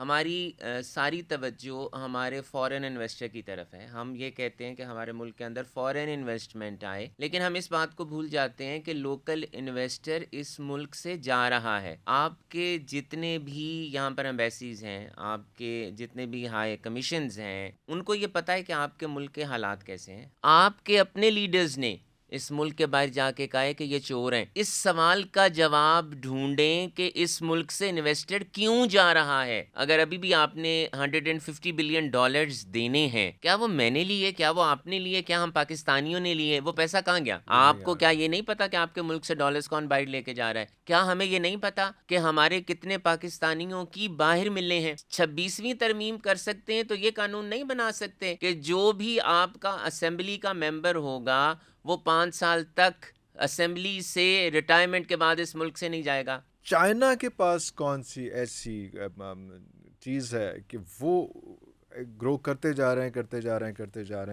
ہماری ساری توجہ ہمارے فورن انویسٹر کی طرف ہے. ہم یہ کہتے ہیں کہ ہمارے ملک کے اندر فورن انویسٹمنٹ آئے، لیکن ہم اس بات کو بھول جاتے ہیں کہ لوکل انویسٹر اس ملک سے جا رہا ہے. آپ کے جتنے بھی یہاں پر ایمبیسیز ہیں، آپ کے جتنے بھی ہائی کمیشنز ہیں، ان کو یہ پتہ ہے کہ آپ کے ملک کے حالات کیسے ہیں. آپ کے اپنے لیڈرز نے اس ملک کے باہر جا کے کہا ہے کہ یہ چور ہیں. اس سوال کا جواب ڈھونڈیں کہ اس ملک سے انویسٹر کیوں جا رہا ہے. اگر ابھی بھی آپ نے $150 بلین دینے ہیں، کیا وہ میں نے لیے، کیا وہ آپ نے لیے، کیا ہم پاکستانیوں نے لیے؟ وہ پیسہ کہاں گیا؟ آپ کو کیا یہ نہیں پتا کہ آپ کے ملک سے ڈالرز کون باہر لے کے جا رہا ہے؟ کیا ہمیں یہ نہیں پتا کہ ہمارے کتنے پاکستانیوں کی باہر ملے ہیں؟ 26ویں ترمیم کر سکتے ہیں تو یہ قانون نہیں بنا سکتے کہ جو بھی آپ کا اسمبلی کا ممبر ہوگا وہ 5 سال تک اسمبلی سے ریٹائرمنٹ کے بعد اس ملک سے نہیں جائے گا. چائنا کے پاس کون سی ایسی چیز ہے کہ وہ گرو کرتے جا رہے ہیں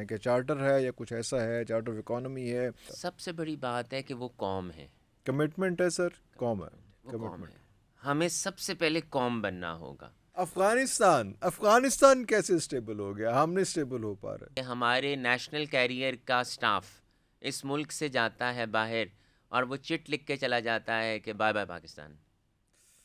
کہ چارٹر ہے یا کچھ ایسا ہے، چارٹر آف اکانومی ہے؟ سب سے بڑی بات ہے کہ وہ قوم ہے. کمٹمنٹ ہے سر، قوم ہے. وہ قوم ہے. ہمیں سب سے پہلے قوم بننا ہوگا. افغانستان کیسے اسٹیبل ہو گیا؟ ہم نہیں اسٹیبل ہو پا رہے. ہمارے نیشنل کیریئر کا سٹاف اس ملک سے جاتا ہے باہر اور وہ چٹ لکھ کے چلا جاتا ہے کہ بائے بائے پاکستان،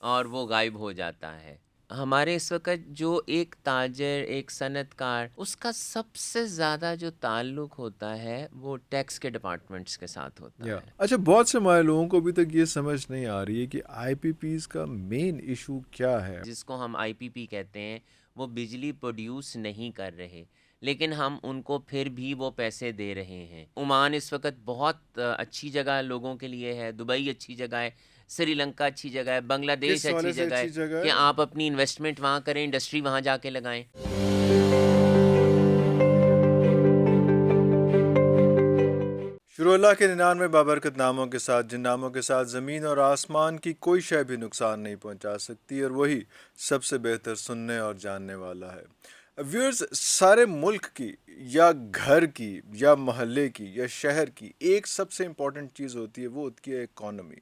اور وہ غائب ہو جاتا ہے. ہمارے اس وقت جو ایک تاجر، ایک صنعت کار، اس کا سب سے زیادہ جو تعلق ہوتا ہے وہ ٹیکس کے ڈپارٹمنٹس کے ساتھ ہوتا ہے. اچھا، بہت سے ہمارے لوگوں کو ابھی تک یہ سمجھ نہیں آ رہی ہے کہ آئی پی پیز کا مین ایشو کیا ہے. جس کو ہم آئی پی پی کہتے ہیں، وہ بجلی پروڈیوس نہیں کر رہے، لیکن ہم ان کو پھر بھی وہ پیسے دے رہے ہیں. عمان اس وقت بہت اچھی جگہ لوگوں کے لیے ہے، دبئی اچھی جگہ ہے، سری لنکا اچھی جگہ ہے، بنگلہ دیش اچھی جگہ ہے کہ آپ اپنی انویسٹمنٹ وہاں کریں، انڈسٹری وہاں جا کے لگائیں. شروع اللہ کے 99 بابرکت ناموں کے ساتھ، جن ناموں کے ساتھ زمین اور آسمان کی کوئی شے بھی نقصان نہیں پہنچا سکتی، اور وہی سب سے بہتر سننے اور جاننے والا ہے. ویورز، سارے ملک کی یا گھر کی یا محلے کی یا شہر کی ایک سب سے امپورٹنٹ چیز ہوتی ہے، وہ ہوتی ہے اکانومی.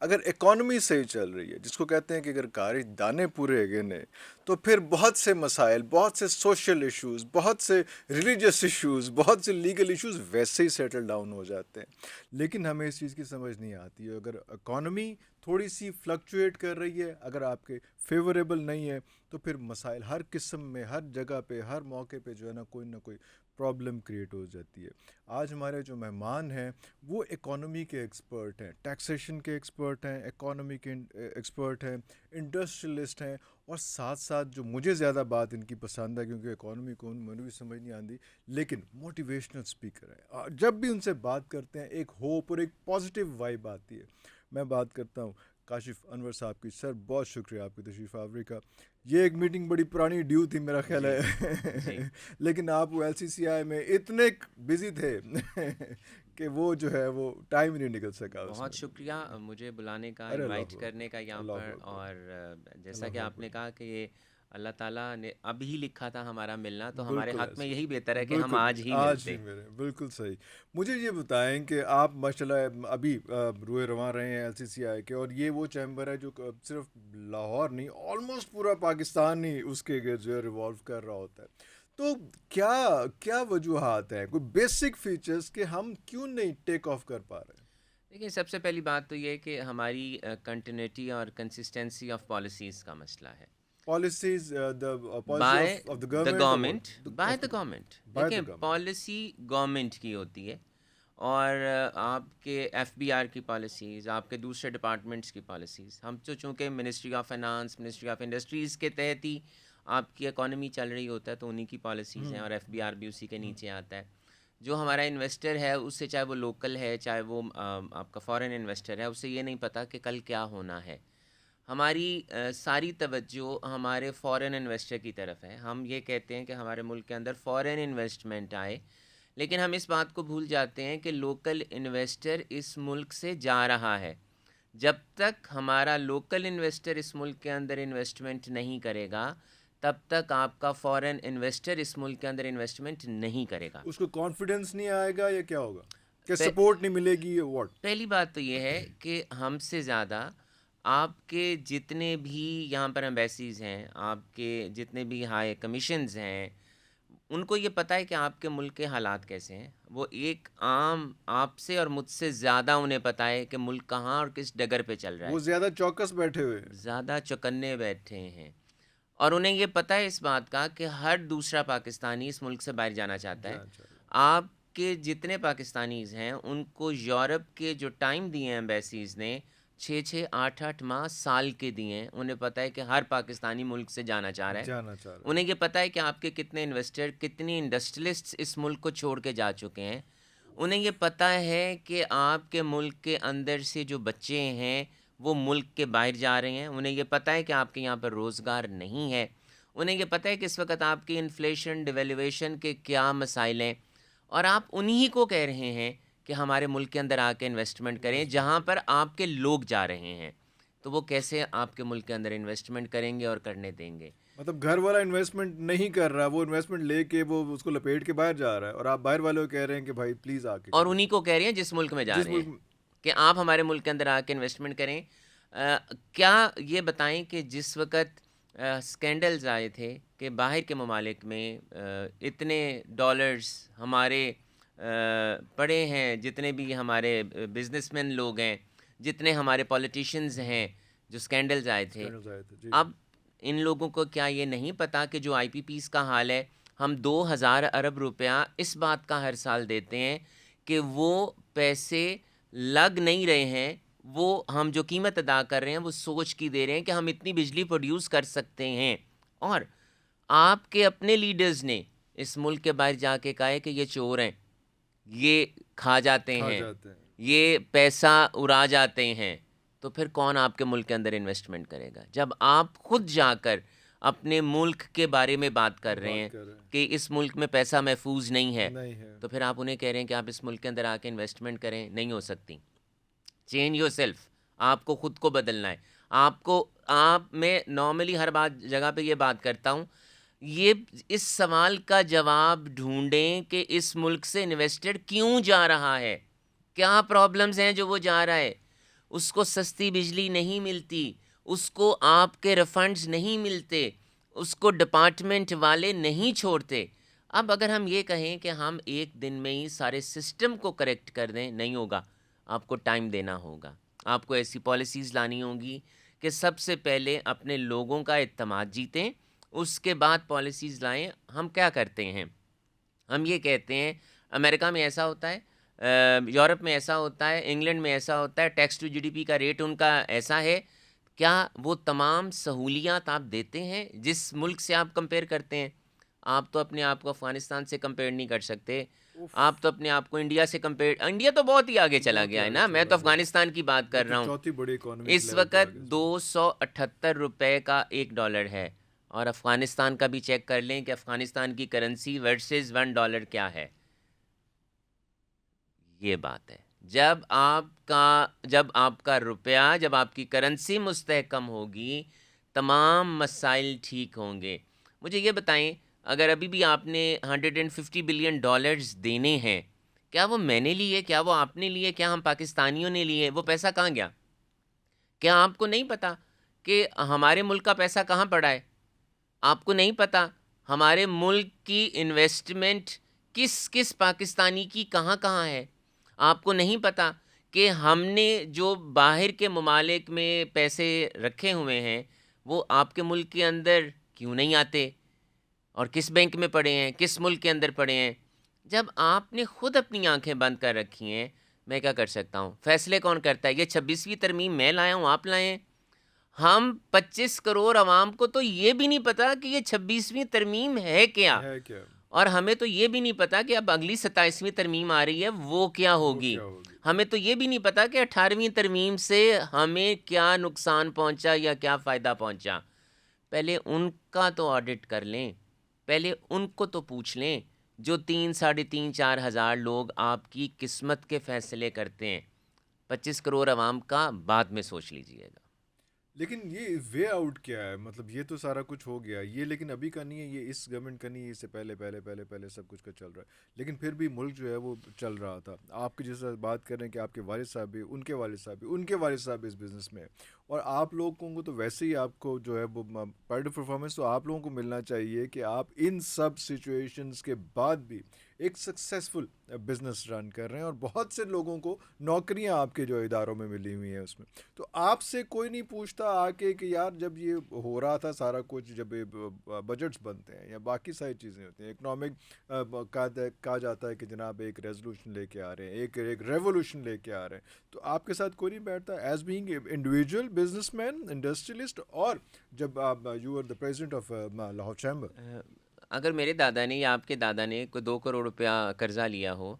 اگر اکانومی صحیح چل رہی ہے، جس کو کہتے ہیں کہ اگر کاری دانے پورے گنے، تو پھر بہت سے مسائل، بہت سے سوشل ایشوز، بہت سے ریلیجس ایشوز، بہت سے لیگل ایشوز ویسے ہی سیٹل ڈاؤن ہو جاتے ہیں. لیکن ہمیں اس چیز کی سمجھ نہیں آتی ہے. اگر اکانومی تھوڑی سی فلکچویٹ کر رہی ہے، اگر آپ کے فیوریبل نہیں ہے، تو پھر مسائل ہر قسم میں، ہر جگہ پہ، ہر موقع پہ جو ہے نا کوئی نہ کوئی پرابلم کریٹ ہو جاتی ہے. آج ہمارے جو مہمان ہیں وہ اکانومی کے ایکسپرٹ ہیں، ٹیکسیشن کے ایکسپرٹ ہیں، اکانومی کے ایکسپرٹ ہیں، انڈسٹریلسٹ ہیں، اور ساتھ ساتھ جو مجھے زیادہ بات ان کی پسند ہے، کیونکہ اکانومی کو مجھے بھی سمجھ نہیں آتی، لیکن موٹیویشنل اسپیکر ہے. جب بھی ان سے بات کرتے ہیں ایک ہوپ اور ایک پازیٹیو وائب آتی ہے. میں بات کرتا ہوں کاشف انور صاحب کی. سر، بہت شکریہ آپ کی تشریف آوری کا. یہ ایک میٹنگ بڑی پرانی ڈیو تھی میرا خیال ہے، لیکن آپ ایل سی سی آئی میں اتنے بزی تھے کہ وہ جو ہے وہ ٹائم ہی نہیں نکل سکا. بہت شکریہ مجھے بلانے کا، انوائٹ کرنے کا یہاں پر. اور جیسا کہ آپ نے کہا کہ یہ اللہ تعالیٰ نے اب ہی لکھا تھا ہمارا ملنا، تو ہمارے حق میں یہی بہتر ہے کہ ہم آج ہی ملتے. بالکل صحیح. مجھے یہ بتائیں کہ آپ ماشاءاللہ ابھی روئے رواں رہے ہیں ایل سی سی آئی کے، اور یہ وہ چیمبر ہے جو صرف لاہور نہیں، آلموسٹ پورا پاکستان ہی اس کے جو ہے ریوالو کر رہا ہوتا ہے. تو کیا وجوہات ہیں، کوئی بیسک فیچرز کہ ہم کیوں نہیں ٹیک آف کر پا رہے ہیں؟ دیکھیے، سب سے پہلی بات تو یہ ہے کہ ہماری کنٹینیوٹی اور کنسسٹنسی آف پالیسیز کا مسئلہ ہے. Policies by of the the government, by the government. Government. دیکھیں، پالیسی گورنمنٹ کی ہوتی ہے، اور آپ کے ایف بی آر کی پالیسیز، آپ کے دوسرے ڈپارٹمنٹس کی پالیسیز، ہم تو چونکہ ministry of finance, ministry of industries کے تحت ہی آپ کی اکانومی چل رہی ہوتا ہے، تو انہی کی پالیسیز ہیں، اور ایف بی آر بھی اسی کے نیچے آتا ہے. جو ہمارا انویسٹر ہے، اس سے چاہے وہ لوکل ہے، چاہے وہ آپ کا فارن انویسٹر ہے، اس سے یہ نہیں پتہ کہ کل کیا ہونا ہے. ہماری ساری توجہ ہمارے فورن انویسٹر کی طرف ہے. ہم یہ کہتے ہیں کہ ہمارے ملک کے اندر فورن انویسٹمنٹ آئے، لیکن ہم اس بات کو بھول جاتے ہیں کہ لوکل انویسٹر اس ملک سے جا رہا ہے. جب تک ہمارا لوکل انویسٹر اس ملک کے اندر انویسٹمنٹ نہیں کرے گا، تب تک آپ کا فورن انویسٹر اس ملک کے اندر انویسٹمنٹ نہیں کرے گا. اس کو کانفیڈنس نہیں آئے گا یا کیا ہوگا؟ کہ سپورٹ نہیں ملے گی یا واٹ؟ پہلی بات تو یہ ہے کہ ہم سے زیادہ آپ کے جتنے بھی یہاں پر ایمبیسیز ہیں، آپ کے جتنے بھی ہائی کمیشنز ہیں، ان کو یہ پتہ ہے کہ آپ کے ملک کے حالات کیسے ہیں. وہ ایک عام آپ سے اور مجھ سے زیادہ انہیں پتہ ہے کہ ملک کہاں اور کس ڈگر پہ چل رہا ہے. وہ زیادہ چوکس بیٹھے ہوئے ہیں. زیادہ چوکنے بیٹھے ہیں، اور انہیں یہ پتہ ہے اس بات کا کہ ہر دوسرا پاکستانی اس ملک سے باہر جانا چاہتا ہے. جانا چاہ رہے ہیں. آپ کے جتنے پاکستانیز ہیں ان کو یورپ کے جو ٹائم دیے ہیں ایمبیسیز نے، 6-8 ماہ سال کے دیے ہیں. انہیں پتہ ہے کہ ہر پاکستانی ملک سے جانا چاہ رہا ہے. جانا چاہ رہے ہیں. انہیں یہ پتہ ہے کہ آپ کے کتنے انویسٹر، کتنی انڈسٹریلسٹ اس ملک کو چھوڑ کے جا چکے ہیں. انہیں یہ پتہ ہے کہ آپ کے ملک کے اندر سے جو بچے ہیں وہ ملک کے باہر جا رہے ہیں. انہیں یہ پتہ ہے کہ آپ کے یہاں پر روزگار نہیں ہے. انہیں یہ پتہ ہے کہ اس وقت آپ کی انفلیشن، ڈیویلیویشن کے کیا مسائل ہیں، اور آپ انہی کو کہہ رہے ہیں کہ ہمارے ملک کے اندر آ کے انویسٹمنٹ کریں جہاں پر آپ کے لوگ جا رہے ہیں. تو وہ کیسے آپ کے ملک کے اندر انویسٹمنٹ کریں گے اور کرنے دیں گے؟ مطلب گھر والا انویسٹمنٹ نہیں کر رہا، وہ انویسٹمنٹ لے کے وہ اس کو لپیٹ کے باہر جا رہا ہے، اور آپ باہر والے کو کہہ رہے ہیں کہ بھائی پلیز آ کے اور کریں. انہی کو کہہ رہے ہیں جس ملک میں جا جس رہے ہیں ملک کہ آپ ہمارے ملک کے اندر آ کے انویسٹمنٹ کریں. کیا یہ بتائیں کہ جس وقت سکینڈلز آئے تھے کہ باہر کے ممالک میں اتنے ڈالرز ہمارے پڑے ہیں، جتنے بھی ہمارے بزنس مین لوگ ہیں، جتنے ہمارے پولیٹیشنز ہیں، جو سکینڈلز آئے تھے، اسکینڈلز آئے تھے جی. اب ان لوگوں کو کیا یہ نہیں پتا کہ جو آئی پی پیز کا حال ہے، ہم 2000 ارب روپیہ اس بات کا ہر سال دیتے ہیں کہ وہ پیسے لگ نہیں رہے ہیں، وہ ہم جو قیمت ادا کر رہے ہیں وہ سوچ کی دے رہے ہیں کہ ہم اتنی بجلی پروڈیوس کر سکتے ہیں. اور آپ کے اپنے لیڈرز نے اس ملک کے باہر جا کے کہا ہے کہ یہ چور ہیں، یہ کھا جاتے کھا ہیں، جاتے ہیں. یہ پیسہ اڑا جاتے ہیں. تو پھر کون آپ کے ملک کے اندر انویسٹمنٹ کرے گا؟ جب آپ خود جا کر اپنے ملک کے بارے میں بات کر رہے ہیں بات کر رہے ہیں. کہ اس ملک میں پیسہ محفوظ نہیں ہے، نہیں ہے. تو پھر آپ انہیں کہہ رہے ہیں کہ آپ اس ملک کے اندر آ کے انویسٹمنٹ کریں. نہیں ہو سکتی. Change your self. آپ کو خود کو بدلنا ہے. میں نارملی ہر جگہ پہ یہ بات کرتا ہوں، یہ اس سوال کا جواب ڈھونڈیں کہ اس ملک سے انویسٹر کیوں جا رہا ہے، کیا پرابلمز ہیں جو وہ جا رہا ہے. اس کو سستی بجلی نہیں ملتی، اس کو آپ کے ریفنڈز نہیں ملتے، اس کو ڈپارٹمنٹ والے نہیں چھوڑتے. اب اگر ہم یہ کہیں کہ ہم ایک دن میں ہی سارے سسٹم کو کریکٹ کر دیں، نہیں ہوگا. آپ کو ٹائم دینا ہوگا. آپ کو ایسی پالیسیز لانی ہوں گی کہ سب سے پہلے اپنے لوگوں کا اعتماد جیتیں، اس کے بعد پالیسیز لائیں. ہم کیا کرتے ہیں؟ ہم یہ کہتے ہیں امریکہ میں ایسا ہوتا ہے، یورپ میں ایسا ہوتا ہے، انگلینڈ میں ایسا ہوتا ہے، tax to G D P کا ریٹ ان کا ایسا ہے. کیا وہ تمام سہولیات آپ دیتے ہیں جس ملک سے آپ کمپیئر کرتے ہیں؟ آپ تو اپنے آپ کو افغانستان سے کمپیئر نہیں کر سکتے. آپ تو اپنے آپ کو انڈیا سے کمپیئر، انڈیا تو بہت ہی آگے چلا بہت ہی گیا ہے آگے نا، میں چلا تو گیا. افغانستان کی بات وہ کر تو رہا ہوں. چوتھی بڑی اکانومک اس لیول پہ وقت آگے. 278 روپے کا $1 ہے، اور افغانستان کا بھی چیک کر لیں کہ افغانستان کی کرنسی ورسز $1 کیا ہے. یہ بات ہے. جب آپ کا روپیہ، جب آپ کی کرنسی مستحکم ہوگی، تمام مسائل ٹھیک ہوں گے. مجھے یہ بتائیں، اگر ابھی بھی آپ نے $150 بلین دینے ہیں، کیا وہ میں نے لیے، کیا وہ آپ نے لیے، کیا ہم پاکستانیوں نے لیے؟ وہ پیسہ کہاں گیا؟ کیا آپ کو نہیں پتا کہ ہمارے ملک کا پیسہ کہاں پڑا ہے؟ آپ کو نہیں پتا ہمارے ملک کی انویسٹمنٹ کس پاکستانی کی کہاں کہاں ہے؟ آپ کو نہیں پتا کہ ہم نے جو باہر کے ممالک میں پیسے رکھے ہوئے ہیں وہ آپ کے ملک کے اندر کیوں نہیں آتے، اور کس بینک میں پڑے ہیں، کس ملک کے اندر پڑے ہیں؟ جب آپ نے خود اپنی آنکھیں بند کر رکھی ہیں، میں کیا کر سکتا ہوں؟ فیصلے کون کرتا ہے؟ یہ 26ویں ترمیم میں لایا ہوں، آپ لائے ہیں؟ ہم 25 کروڑ عوام کو تو یہ بھی نہیں پتا کہ یہ 26ویں ترمیم ہے کیا، ہے کیا؟ اور ہمیں تو یہ بھی نہیں پتا کہ اب اگلی 27ویں ترمیم آ رہی ہے وہ کیا وہ ہوگی. کیا ہوگی؟ ہمیں تو یہ بھی نہیں پتا کہ 18ویں ترمیم سے ہمیں کیا نقصان پہنچا یا کیا فائدہ پہنچا. پہلے ان کا تو آڈٹ کر لیں، پہلے ان کو تو پوچھ لیں جو 3-3.5-4 ہزار لوگ آپ کی قسمت کے فیصلے کرتے ہیں. 25 کروڑ عوام کا بعد میں سوچ لیجئے گا. لیکن یہ وے آؤٹ کیا ہے؟ مطلب یہ تو سارا کچھ ہو گیا یہ، لیکن ابھی کا نہیں ہے، یہ اس گورنمنٹ کا نہیں ہے، اس سے پہلے سب کچھ کا چل رہا ہے. لیکن پھر بھی ملک جو ہے وہ چل رہا تھا. آپ کی جیسا بات کر رہے ہیں کہ آپ کے والد صاحب بھی، ان کے والد صاحب بھی، ان کے والد صاحب بھی اس بزنس میں ہیں، اور آپ لوگوں کو تو ویسے ہی آپ کو جو ہے وہ پارٹی پرفارمنس تو آپ لوگوں کو ملنا چاہیے کہ آپ ان سب سچویشنز کے بعد بھی ایک سکسیزفل بزنس رن کر رہے ہیں اور بہت سے لوگوں کو نوکریاں آپ کے جو اداروں میں ملی ہوئی ہیں اس میں. تو آپ سے کوئی نہیں پوچھتا آ کے کہ یار جب یہ ہو رہا تھا سارا کچھ, جب بجٹس بنتے ہیں یا باقی ساری چیزیں ہوتی ہیں, اکنامک کہا جاتا ہے کہ جناب ایک ریزولوشن لے کے آ رہے ہیں, ایک ریولوشن لے کے آ رہے ہیں, تو آپ کے ساتھ کوئی نہیں بیٹھتا as being individual businessman industrialist, اور جب آپ you are the president of Lahore chamber. اگر میرے دادا نے یا آپ کے دادا نے کوئی 2 کروڑ روپیہ قرضہ لیا ہو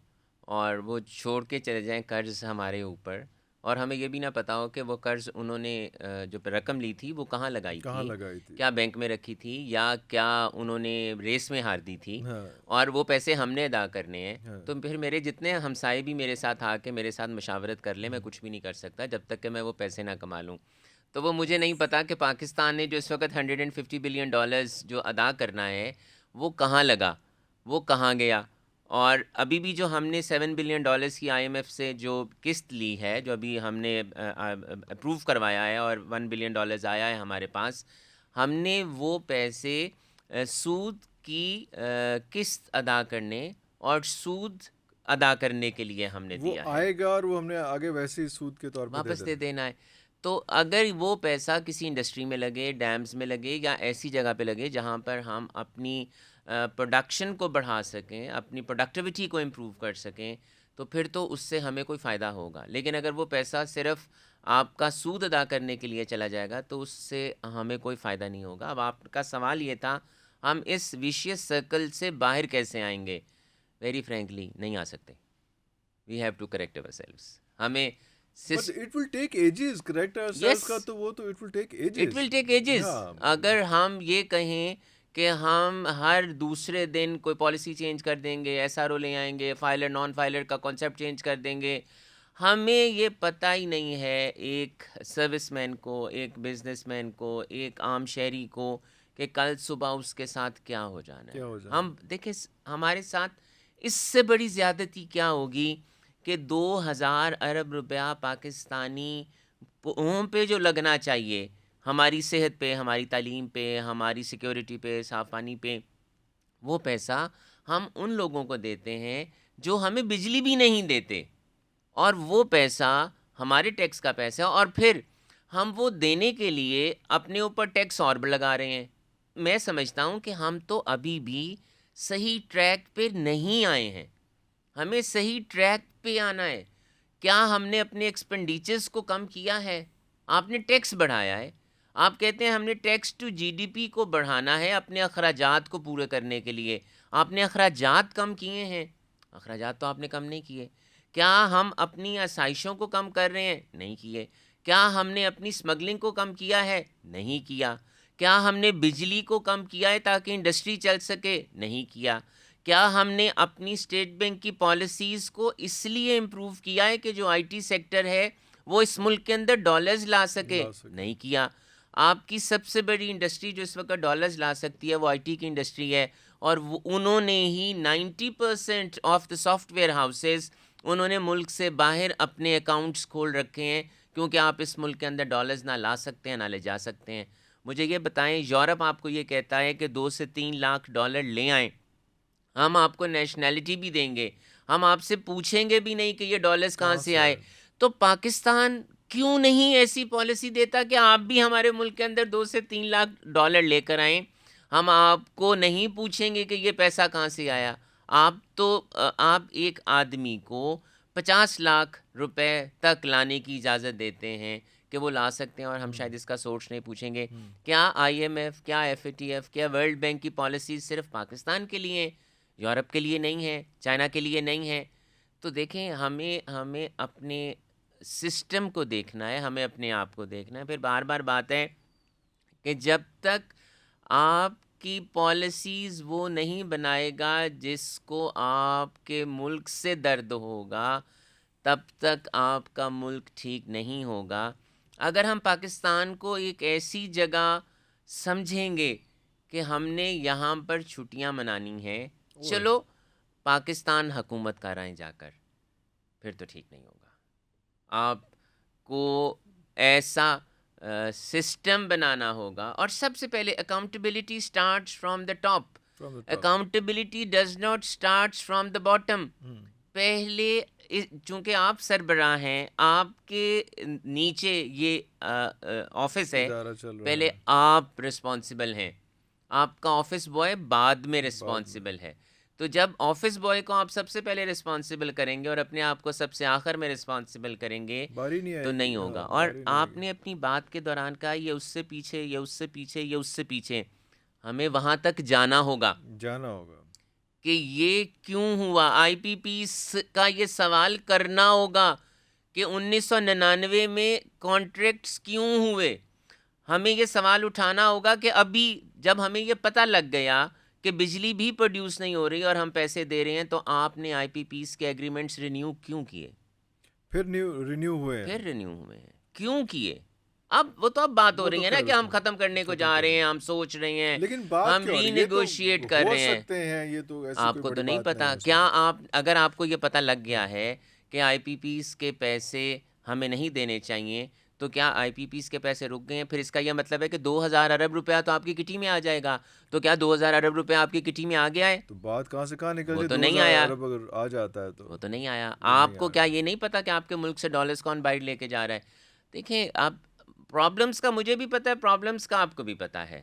اور وہ چھوڑ کے چلے جائیں قرض ہمارے اوپر, اور ہمیں یہ بھی نہ پتا ہو کہ وہ قرض انہوں نے جو رقم لی تھی وہ کہاں لگائی کہاں تھی, لگائی تھی؟ کیا بینک میں رکھی تھی یا کیا انہوں نے ریس میں ہار دی تھی, ہاں اور وہ پیسے ہم نے ادا کرنے ہیں, ہاں تو پھر میرے جتنے ہمسائے بھی میرے ساتھ آ کے میرے ساتھ مشاورت کر لیں, میں کچھ بھی نہیں کر سکتا جب تک کہ میں وہ پیسے نہ کما لوں. تو وہ مجھے نہیں پتا کہ پاکستان نے جو اس وقت $150 بلین جو ادا کرنا ہے وہ کہاں لگا, وہ کہاں گیا. اور ابھی بھی جو ہم نے $7 بلین کی IMF سے جو قسط لی ہے, جو ابھی ہم نے اپروو کروایا ہے اور $1 بلین آیا ہے ہمارے پاس, ہم نے وہ پیسے سود کی قسط ادا کرنے اور سود ادا کرنے کے لیے ہم نے وہ دیا ہے, آئے گا اور وہ ہم نے آگے ویسے ہی سود کے طور پہ دے واپس دے دینا. دینا ہے. تو اگر وہ پیسہ کسی انڈسٹری میں لگے, ڈیمز میں لگے, یا ایسی جگہ پہ لگے جہاں پر ہم اپنی پروڈکشن کو بڑھا سکیں, اپنی پروڈکٹیوٹی کو امپروو کر سکیں, تو پھر تو اس سے ہمیں کوئی فائدہ ہوگا. لیکن اگر وہ پیسہ صرف آپ کا سود ادا کرنے کے لیے چلا جائے گا تو اس سے ہمیں کوئی فائدہ نہیں ہوگا. اب آپ کا سوال یہ تھا ہم اس ویشیس سرکل سے باہر کیسے آئیں گے. ویری فرینکلی نہیں آ سکتے. We have to correct ourselves. ہمیں but it will take ages correct ourselves کا, تو وہ تو it will take it ages. Will take ages. ہاں اگر ہم یہ کہیں کہ ہم ہر دوسرے دن کوئی پالیسی چینج کر دیں گے, SRO لے آئیں گے, فائلر نان فائلر کا کانسیپٹ چینج کر دیں گے, ہمیں یہ پتہ ہی نہیں ہے ایک سروس مین کو, ایک بزنس مین کو, ایک عام شہری کو کہ کل صبح اس کے ساتھ کیا ہو جانا ہے. کیا ہو جائے. ہم دیکھیں ہمارے ساتھ اس سے بڑی زیادتی کیا ہوگی کہ 2,000 ارب روپیہ پاکستانی پہ جو لگنا چاہیے ہماری صحت پہ, ہماری تعلیم پہ, ہماری سیکیورٹی پہ, صاف پانی پہ, وہ پیسہ ہم ان لوگوں کو دیتے ہیں جو ہمیں بجلی بھی نہیں دیتے, اور وہ پیسہ ہمارے ٹیکس کا پیسہ ہے, اور پھر ہم وہ دینے کے لیے اپنے اوپر ٹیکس اور لگا رہے ہیں. میں سمجھتا ہوں کہ ہم تو ابھی بھی صحیح ٹریک پہ نہیں آئے ہیں. ہمیں صحیح ٹریک پہ آنا ہے. کیا ہم نے اپنے ایکسپینڈیچرز کو کم کیا ہے؟ آپ نے ٹیکس بڑھایا ہے. آپ کہتے ہیں ہم نے ٹیکس ٹو GDP کو بڑھانا ہے اپنے اخراجات کو پورے کرنے کے لیے. آپ نے اخراجات کم کیے ہیں؟ اخراجات تو آپ نے کم نہیں کیے. کیا ہم اپنی آسائشوں کو کم کر رہے ہیں؟ نہیں کیے. کیا ہم نے اپنی اسمگلنگ کو کم کیا ہے؟ نہیں کیا. کیا ہم نے بجلی کو کم کیا ہے تاکہ انڈسٹری چل سکے؟ نہیں کیا. کیا ہم نے اپنی اسٹیٹ بینک کی پالیسیز کو اس لیے امپروو کیا ہے کہ جو IT سیکٹر ہے وہ اس ملک کے اندر ڈالرز لا سکے؟ لا سکے. نہیں کیا. آپ کی سب سے بڑی انڈسٹری جو اس وقت ڈالرز لا سکتی ہے وہ IT کی انڈسٹری ہے, اور انہوں نے ہی 90% of the soft where houses انہوں نے ملک سے باہر اپنے اکاؤنٹس کھول رکھے ہیں, کیونکہ آپ اس ملک کے اندر ڈالرز نہ لا سکتے ہیں نہ لے جا سکتے ہیں. مجھے یہ بتائیں, یورپ آپ کو یہ کہتا ہے کہ 2 سے 3 لاکھ ڈالر لے آئیں, ہم آپ کو نیشنلٹی بھی دیں گے, ہم آپ سے پوچھیں گے بھی نہیں کہ یہ ڈالرز کہاں سے آئے. تو پاکستان کیوں نہیں ایسی پالیسی دیتا کہ آپ بھی ہمارے ملک کے اندر 2 سے 3 لاکھ ڈالر لے کر آئیں؟ ہم آپ کو نہیں پوچھیں گے کہ یہ پیسہ کہاں سے آیا. آپ ایک آدمی کو 50 لاکھ روپے تک لانے کی اجازت دیتے ہیں کہ وہ لا سکتے ہیں, اور ہم شاید اس کا سورس نہیں پوچھیں گے. کیا IMF, کیا FATF, کیا ورلڈ بینک کی پالیسیز صرف پاکستان کے لیے ہیں, یورپ کے لیے نہیں ہے, چائنا کے لیے نہیں ہے؟ تو دیکھیں ہمیں اپنے سسٹم کو دیکھنا ہے, ہمیں اپنے آپ کو دیکھنا ہے. پھر بار بار بات ہے کہ جب تک آپ کی پالیسیز وہ نہیں بنائے گا جس کو آپ کے ملک سے درد ہوگا, تب تک آپ کا ملک ٹھیک نہیں ہوگا. اگر ہم پاکستان کو ایک ایسی جگہ سمجھیں گے کہ ہم نے یہاں پر چھٹیاں منانی ہیں, چلو پاکستان حکومت کرائیں جا کر, پھر تو ٹھیک نہیں ہوگا. آپ کو ایسا سسٹم بنانا ہوگا. اور سب سے پہلے accountability starts from the top. Accountability does not starts from the bottom. پہلے چونکہ آپ سربراہ ہیں, آپ کے نیچے یہ آفس ہے, پہلے آپ رسپانسبل ہیں. آپ کا آفس بوائے بعد میں رسپانسبل ہے. تو جب آفس بوائے کو آپ سب سے پہلے رسپانسبل کریں گے اور اپنے آپ کو سب سے آخر میں رسپانسبل کریں گے تو نہیں ہوگا. اور آپ نے اپنی بات کے دوران کہا یہ اس سے پیچھے, یہ اس سے پیچھے, یہ اس سے پیچھے. ہمیں وہاں تک جانا ہوگا کہ یہ کیوں ہوا. آئی پی پی کا یہ سوال کرنا ہوگا کہ 1999 میں کانٹریکٹس کیوں ہوئے. ہمیں یہ سوال اٹھانا ہوگا کہ ابھی جب ہمیں یہ پتہ لگ گیا کہ بجلی بھی پروڈیوس نہیں ہو رہی اور ہم پیسے دے رہے ہیں, تو آپ نے آئی پی پیز کے ایگریمنٹس رینیو کیوں کیے؟ پھر رینیو ہوئے ہیں کیوں کیے؟ اب وہ تو اب بات ہو رہی ہے نا کہ ہم ختم کرنے کو جا رہے ہیں, ہم سوچ رہے ہیں, ہم ری نیگوشیٹ کر رہے ہیں. آپ کو تو نہیں پتا. کیا آپ, اگر آپ کو یہ پتہ لگ گیا ہے کہ آئی پی پیز کے پیسے ہمیں نہیں دینے چاہیے, تو کیا آئی پی پیز کے پیسے رک گئے ہیں؟ پھر اس کا یہ مطلب ہے کہ 2000 ارب روپیہ تو آپ کی کٹی میں آ جائے گا. تو کیا 2000 ارب روپیہ آپ کی کٹی میں آ گیا ہے؟ تو بات کہاں سے کہاں نکل جائے؟ وہ تو نہیں آیا. اگر آ جاتا ہے تو وہ تو نہیں آیا. آپ کو کیا یہ نہیں پتا کہ آپ کے ملک سے ڈالرز کون بائٹ لے کے جا رہا ہے؟ دیکھیں, آپ پرابلمس کا مجھے بھی پتہ ہے, پرابلمس کا آپ کو بھی پتہ ہے.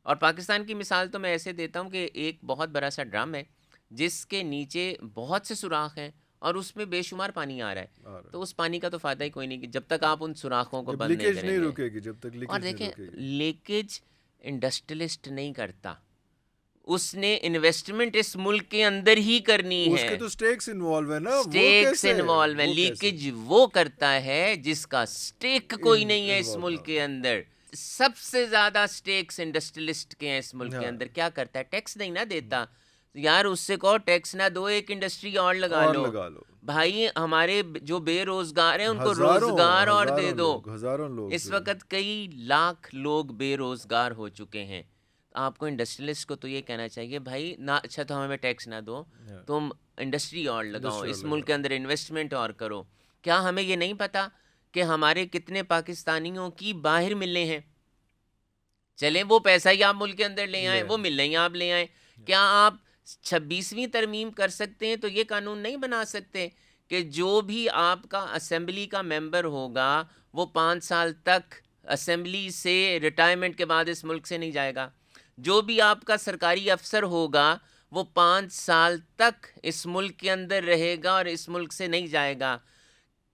اور پاکستان کی مثال تو میں ایسے دیتا ہوں کہ ایک بہت بڑا سا ڈرم ہے جس کے نیچے بہت سے سوراخ ہیں اور اس میں بے شمار پانی آ رہا ہے. تو اس پانی کا تو فائدہ ہی کوئی نہیں کہ جب تک آپ ان سوراخوں کو بند نہیں کریں گے. اور دیکھیں, لیکیج انڈسٹریلسٹ نہیں کرتا, اس نے انویسٹمنٹ اس ملک کے اندر ہی کرنی ہے. اس کے تو سٹیکس انوالو ہیں نا. سٹیکس انوالو ہیں. لیکیج وہ کرتا ہے جس کا سٹیک کوئی نہیں ہے اس ملک کے اندر. سب سے زیادہ سٹیکس انڈسٹریلسٹ کے ہیں اس ملک کے اندر. کیا کرتا ہے؟ ٹیکس نہیں نہ دیتا. یار اس سے کہو ٹیکس نہ دو, ایک انڈسٹری اور لگا لو. بھائی ہمارے جو بے روزگار ہیں ان کو روزگار اور دے دو. اس وقت کئی لاکھ لوگ بے روزگار ہو چکے ہیں. آپ کو انڈسٹریلسٹ کو تو یہ کہنا چاہیے بھائی نہ, اچھا تو ہمیں ٹیکس نہ دو, تم انڈسٹری اور لگاؤ, اس ملک کے اندر انویسٹمنٹ اور کرو. کیا ہمیں یہ نہیں پتا کہ ہمارے کتنے پاکستانیوں کی باہر ملیں ہیں؟ چلیں وہ پیسہ ہی آپ ملک کے اندر لے آئیں, وہ مل رہی ہیں آپ لے آئیں. کیا آپ 26ویں ترمیم کر سکتے ہیں تو یہ قانون نہیں بنا سکتے کہ جو بھی آپ کا اسمبلی کا ممبر ہوگا وہ 5 سال تک اسمبلی سے ریٹائرمنٹ کے بعد اس ملک سے نہیں جائے گا؟ جو بھی آپ کا سرکاری افسر ہوگا وہ 5 سال تک اس ملک کے اندر رہے گا اور اس ملک سے نہیں جائے گا.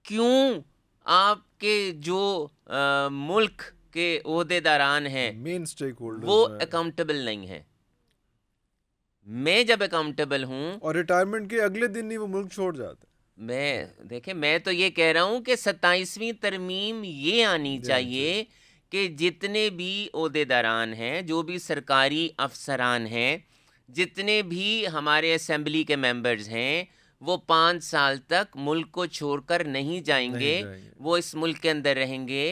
کیوں آپ کے جو ملک کے عہدے داران ہیں وہ اکاؤنٹیبل نہیں ہیں؟ میں جب اکاؤنٹیبل ہوں اور ریٹائرمنٹ کے اگلے دن ہی وہ ملک چھوڑ جاتا ہے. دیکھیں میں تو یہ کہہ رہا ہوں کہ 27ویں ترمیم یہ آنی چاہیے کہ جتنے بھی عہدے داران ہیں, جو بھی سرکاری افسران ہیں, جتنے بھی ہمارے اسمبلی کے ممبرز ہیں, وہ 5 سال تک ملک کو چھوڑ کر نہیں جائیں گے. وہ اس ملک کے اندر رہیں گے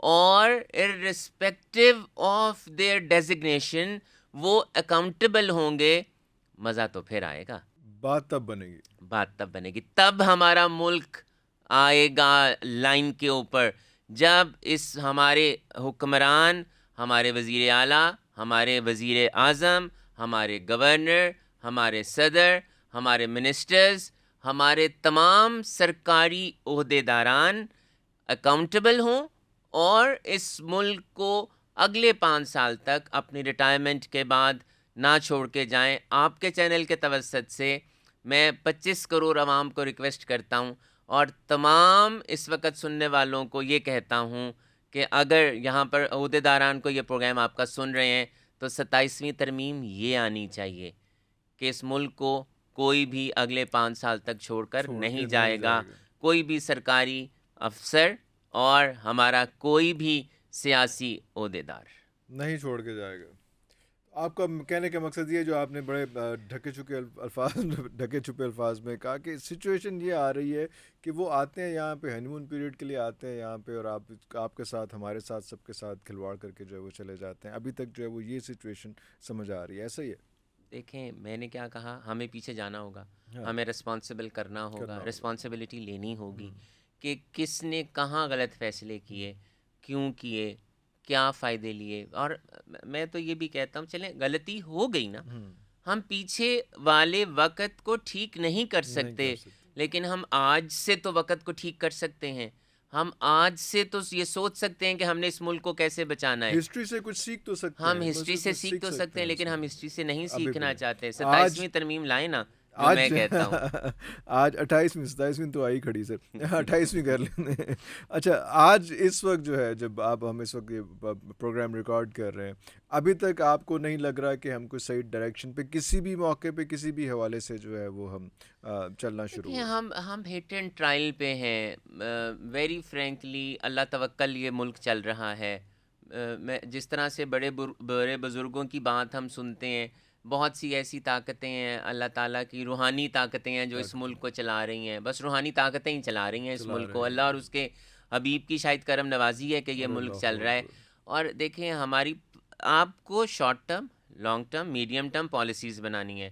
اور irrespective آف دیئر ڈیزگنیشن وہ اکاؤنٹیبل ہوں گے. مزہ تو پھر آئے گا. بات تب بنے گی. تب ہمارا ملک آئے گا لائن کے اوپر, جب اس ہمارے حکمران, ہمارے وزیر اعلیٰ, ہمارے وزیر اعظم, ہمارے گورنر, ہمارے صدر, ہمارے منسٹرز, ہمارے تمام سرکاری عہدے داران اکاؤنٹیبل ہوں اور اس ملک کو اگلے 5 سال تک اپنی ریٹائرمنٹ کے بعد نہ چھوڑ کے جائیں. آپ کے چینل کے توسط سے میں 25 کروڑ عوام کو ریکویسٹ کرتا ہوں اور تمام اس وقت سننے والوں کو یہ کہتا ہوں کہ اگر یہاں پر عہدے داران کو یہ پروگرام آپ کا سن رہے ہیں تو 27ویں ترمیم یہ آنی چاہیے کہ اس ملک کو کوئی بھی اگلے 5 سال تک چھوڑ کر نہیں جائے گا. کوئی بھی سرکاری افسر اور ہمارا کوئی بھی سیاسی عہدے دار نہیں چھوڑ کے جائے گا. آپ کا کہنے کا مقصد یہ جو آپ نے بڑے ڈھکے چھپے الفاظ میں کہا کہ سچویشن یہ آ رہی ہے کہ وہ آتے ہیں یہاں پہ ہنی مون پیریڈ کے لیے آتے ہیں یہاں پہ, اور آپ کے ساتھ, ہمارے ساتھ, سب کے ساتھ کھلواڑ کر کے جو ہے وہ چلے جاتے ہیں. ابھی تک جو ہے وہ یہ سچویشن سمجھ آ رہی ہے. ایسا ہی ہے. دیکھیں میں نے کیا کہا, ہمیں پیچھے جانا ہوگا, ہمیں رسپانسبل کرنا ہوگا, رسپانسبلٹی لینی ہوگی کہ کس نے کہاں غلط فیصلے کیے. کیوں کیے, کیا فائدے لیے. اور میں تو یہ بھی کہتا ہوں چلیں غلطی ہو گئی نا, ہم پیچھے والے وقت کو ٹھیک نہیں کر سکتے, لیکن ہم آج سے تو وقت کو ٹھیک کر سکتے ہیں. ہم آج سے تو یہ سوچ سکتے ہیں کہ ہم نے اس ملک کو کیسے بچانا ہے. ہسٹری سے کچھ سیکھ تو سکتے ہیں, ہم ہسٹری سے سیکھ تو سکتے ہیں, لیکن ہم ہسٹری سے نہیں ابھی سیکھنا بھی چاہتے. آج 27ویں ترمیم لائیں نا, جو میں آج کہتا ہوں. آج 28ویں 27ویں تو آئی کھڑی سر, 28ویں کر لیں. اچھا, آج اس وقت جو ہے, جب آپ ہم اس وقت یہ پروگرام ریکارڈ کر رہے ہیں, ابھی تک آپ کو نہیں لگ رہا کہ ہم کو صحیح ڈائریکشن پہ کسی بھی موقع پہ کسی بھی حوالے سے جو ہے وہ ہم چلنا شروع دیکھیں, ہو؟ ہم ہٹ اینڈ ٹرائل پہ ہیں. ویری فرینکلی اللہ توکل یہ ملک چل رہا ہے. میں جس طرح سے بڑے بزرگوں کی بات ہم سنتے ہیں, بہت سی ایسی طاقتیں ہیں اللہ تعالیٰ کی, روحانی طاقتیں ہیں جو اس ملک کو چلا رہی ہیں. بس روحانی طاقتیں ہی چلا رہی ہیں اس ملک کو. اللہ اور اس کے حبیب کی شاید کرم نوازی ہے کہ یہ ملک چل رہا ہے. اور دیکھیں, ہماری آپ کو short term, long term, medium term policies بنانی ہے.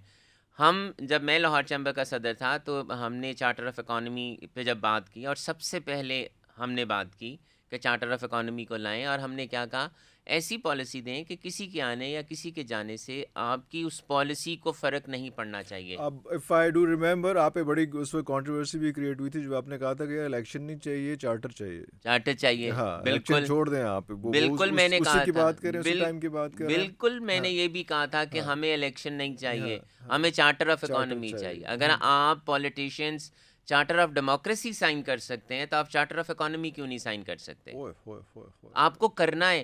جب میں لاہور چیمبر کا صدر تھا تو ہم نے چارٹر آف اکانومی پہ جب بات کی, اور سب سے پہلے ہم نے بات کی کہ چارٹر آف اکانومی کو لائیں, اور ہم نے کیا کہا, ایسی پالیسی دیں کہ کسی کے آنے یا کسی کے جانے سے آپ کی اس پالیسی کو فرق نہیں پڑنا چاہیے. اب اف آئی ڈو ریمبر, آپ پہ بڑی اس وقت کنٹروورسی بھی کریٹ ہوئی تھی جب آپ نے کہا تھا کہ الیکشن نہیں چاہیے, چارٹر چاہیے. چارٹر چاہیے. ہاں, الیکشن بالکل چھوڑ دیں آپ, بالکل میں نے اسی کہا کی تھا, بات کریں, اسی ٹائم کی بات کریں. بالکل میں نے یہ بھی کہا تھا کہ ہمیں الیکشن نہیں چاہیے, ہمیں چارٹر آف اکانومی چاہیے. اگر آپ politicians charter of democracy sign کر سکتے ہیں تو آپ چارٹر آف اکانومی کیوں نہیں سائن کر سکتے؟ آپ کو کرنا ہے.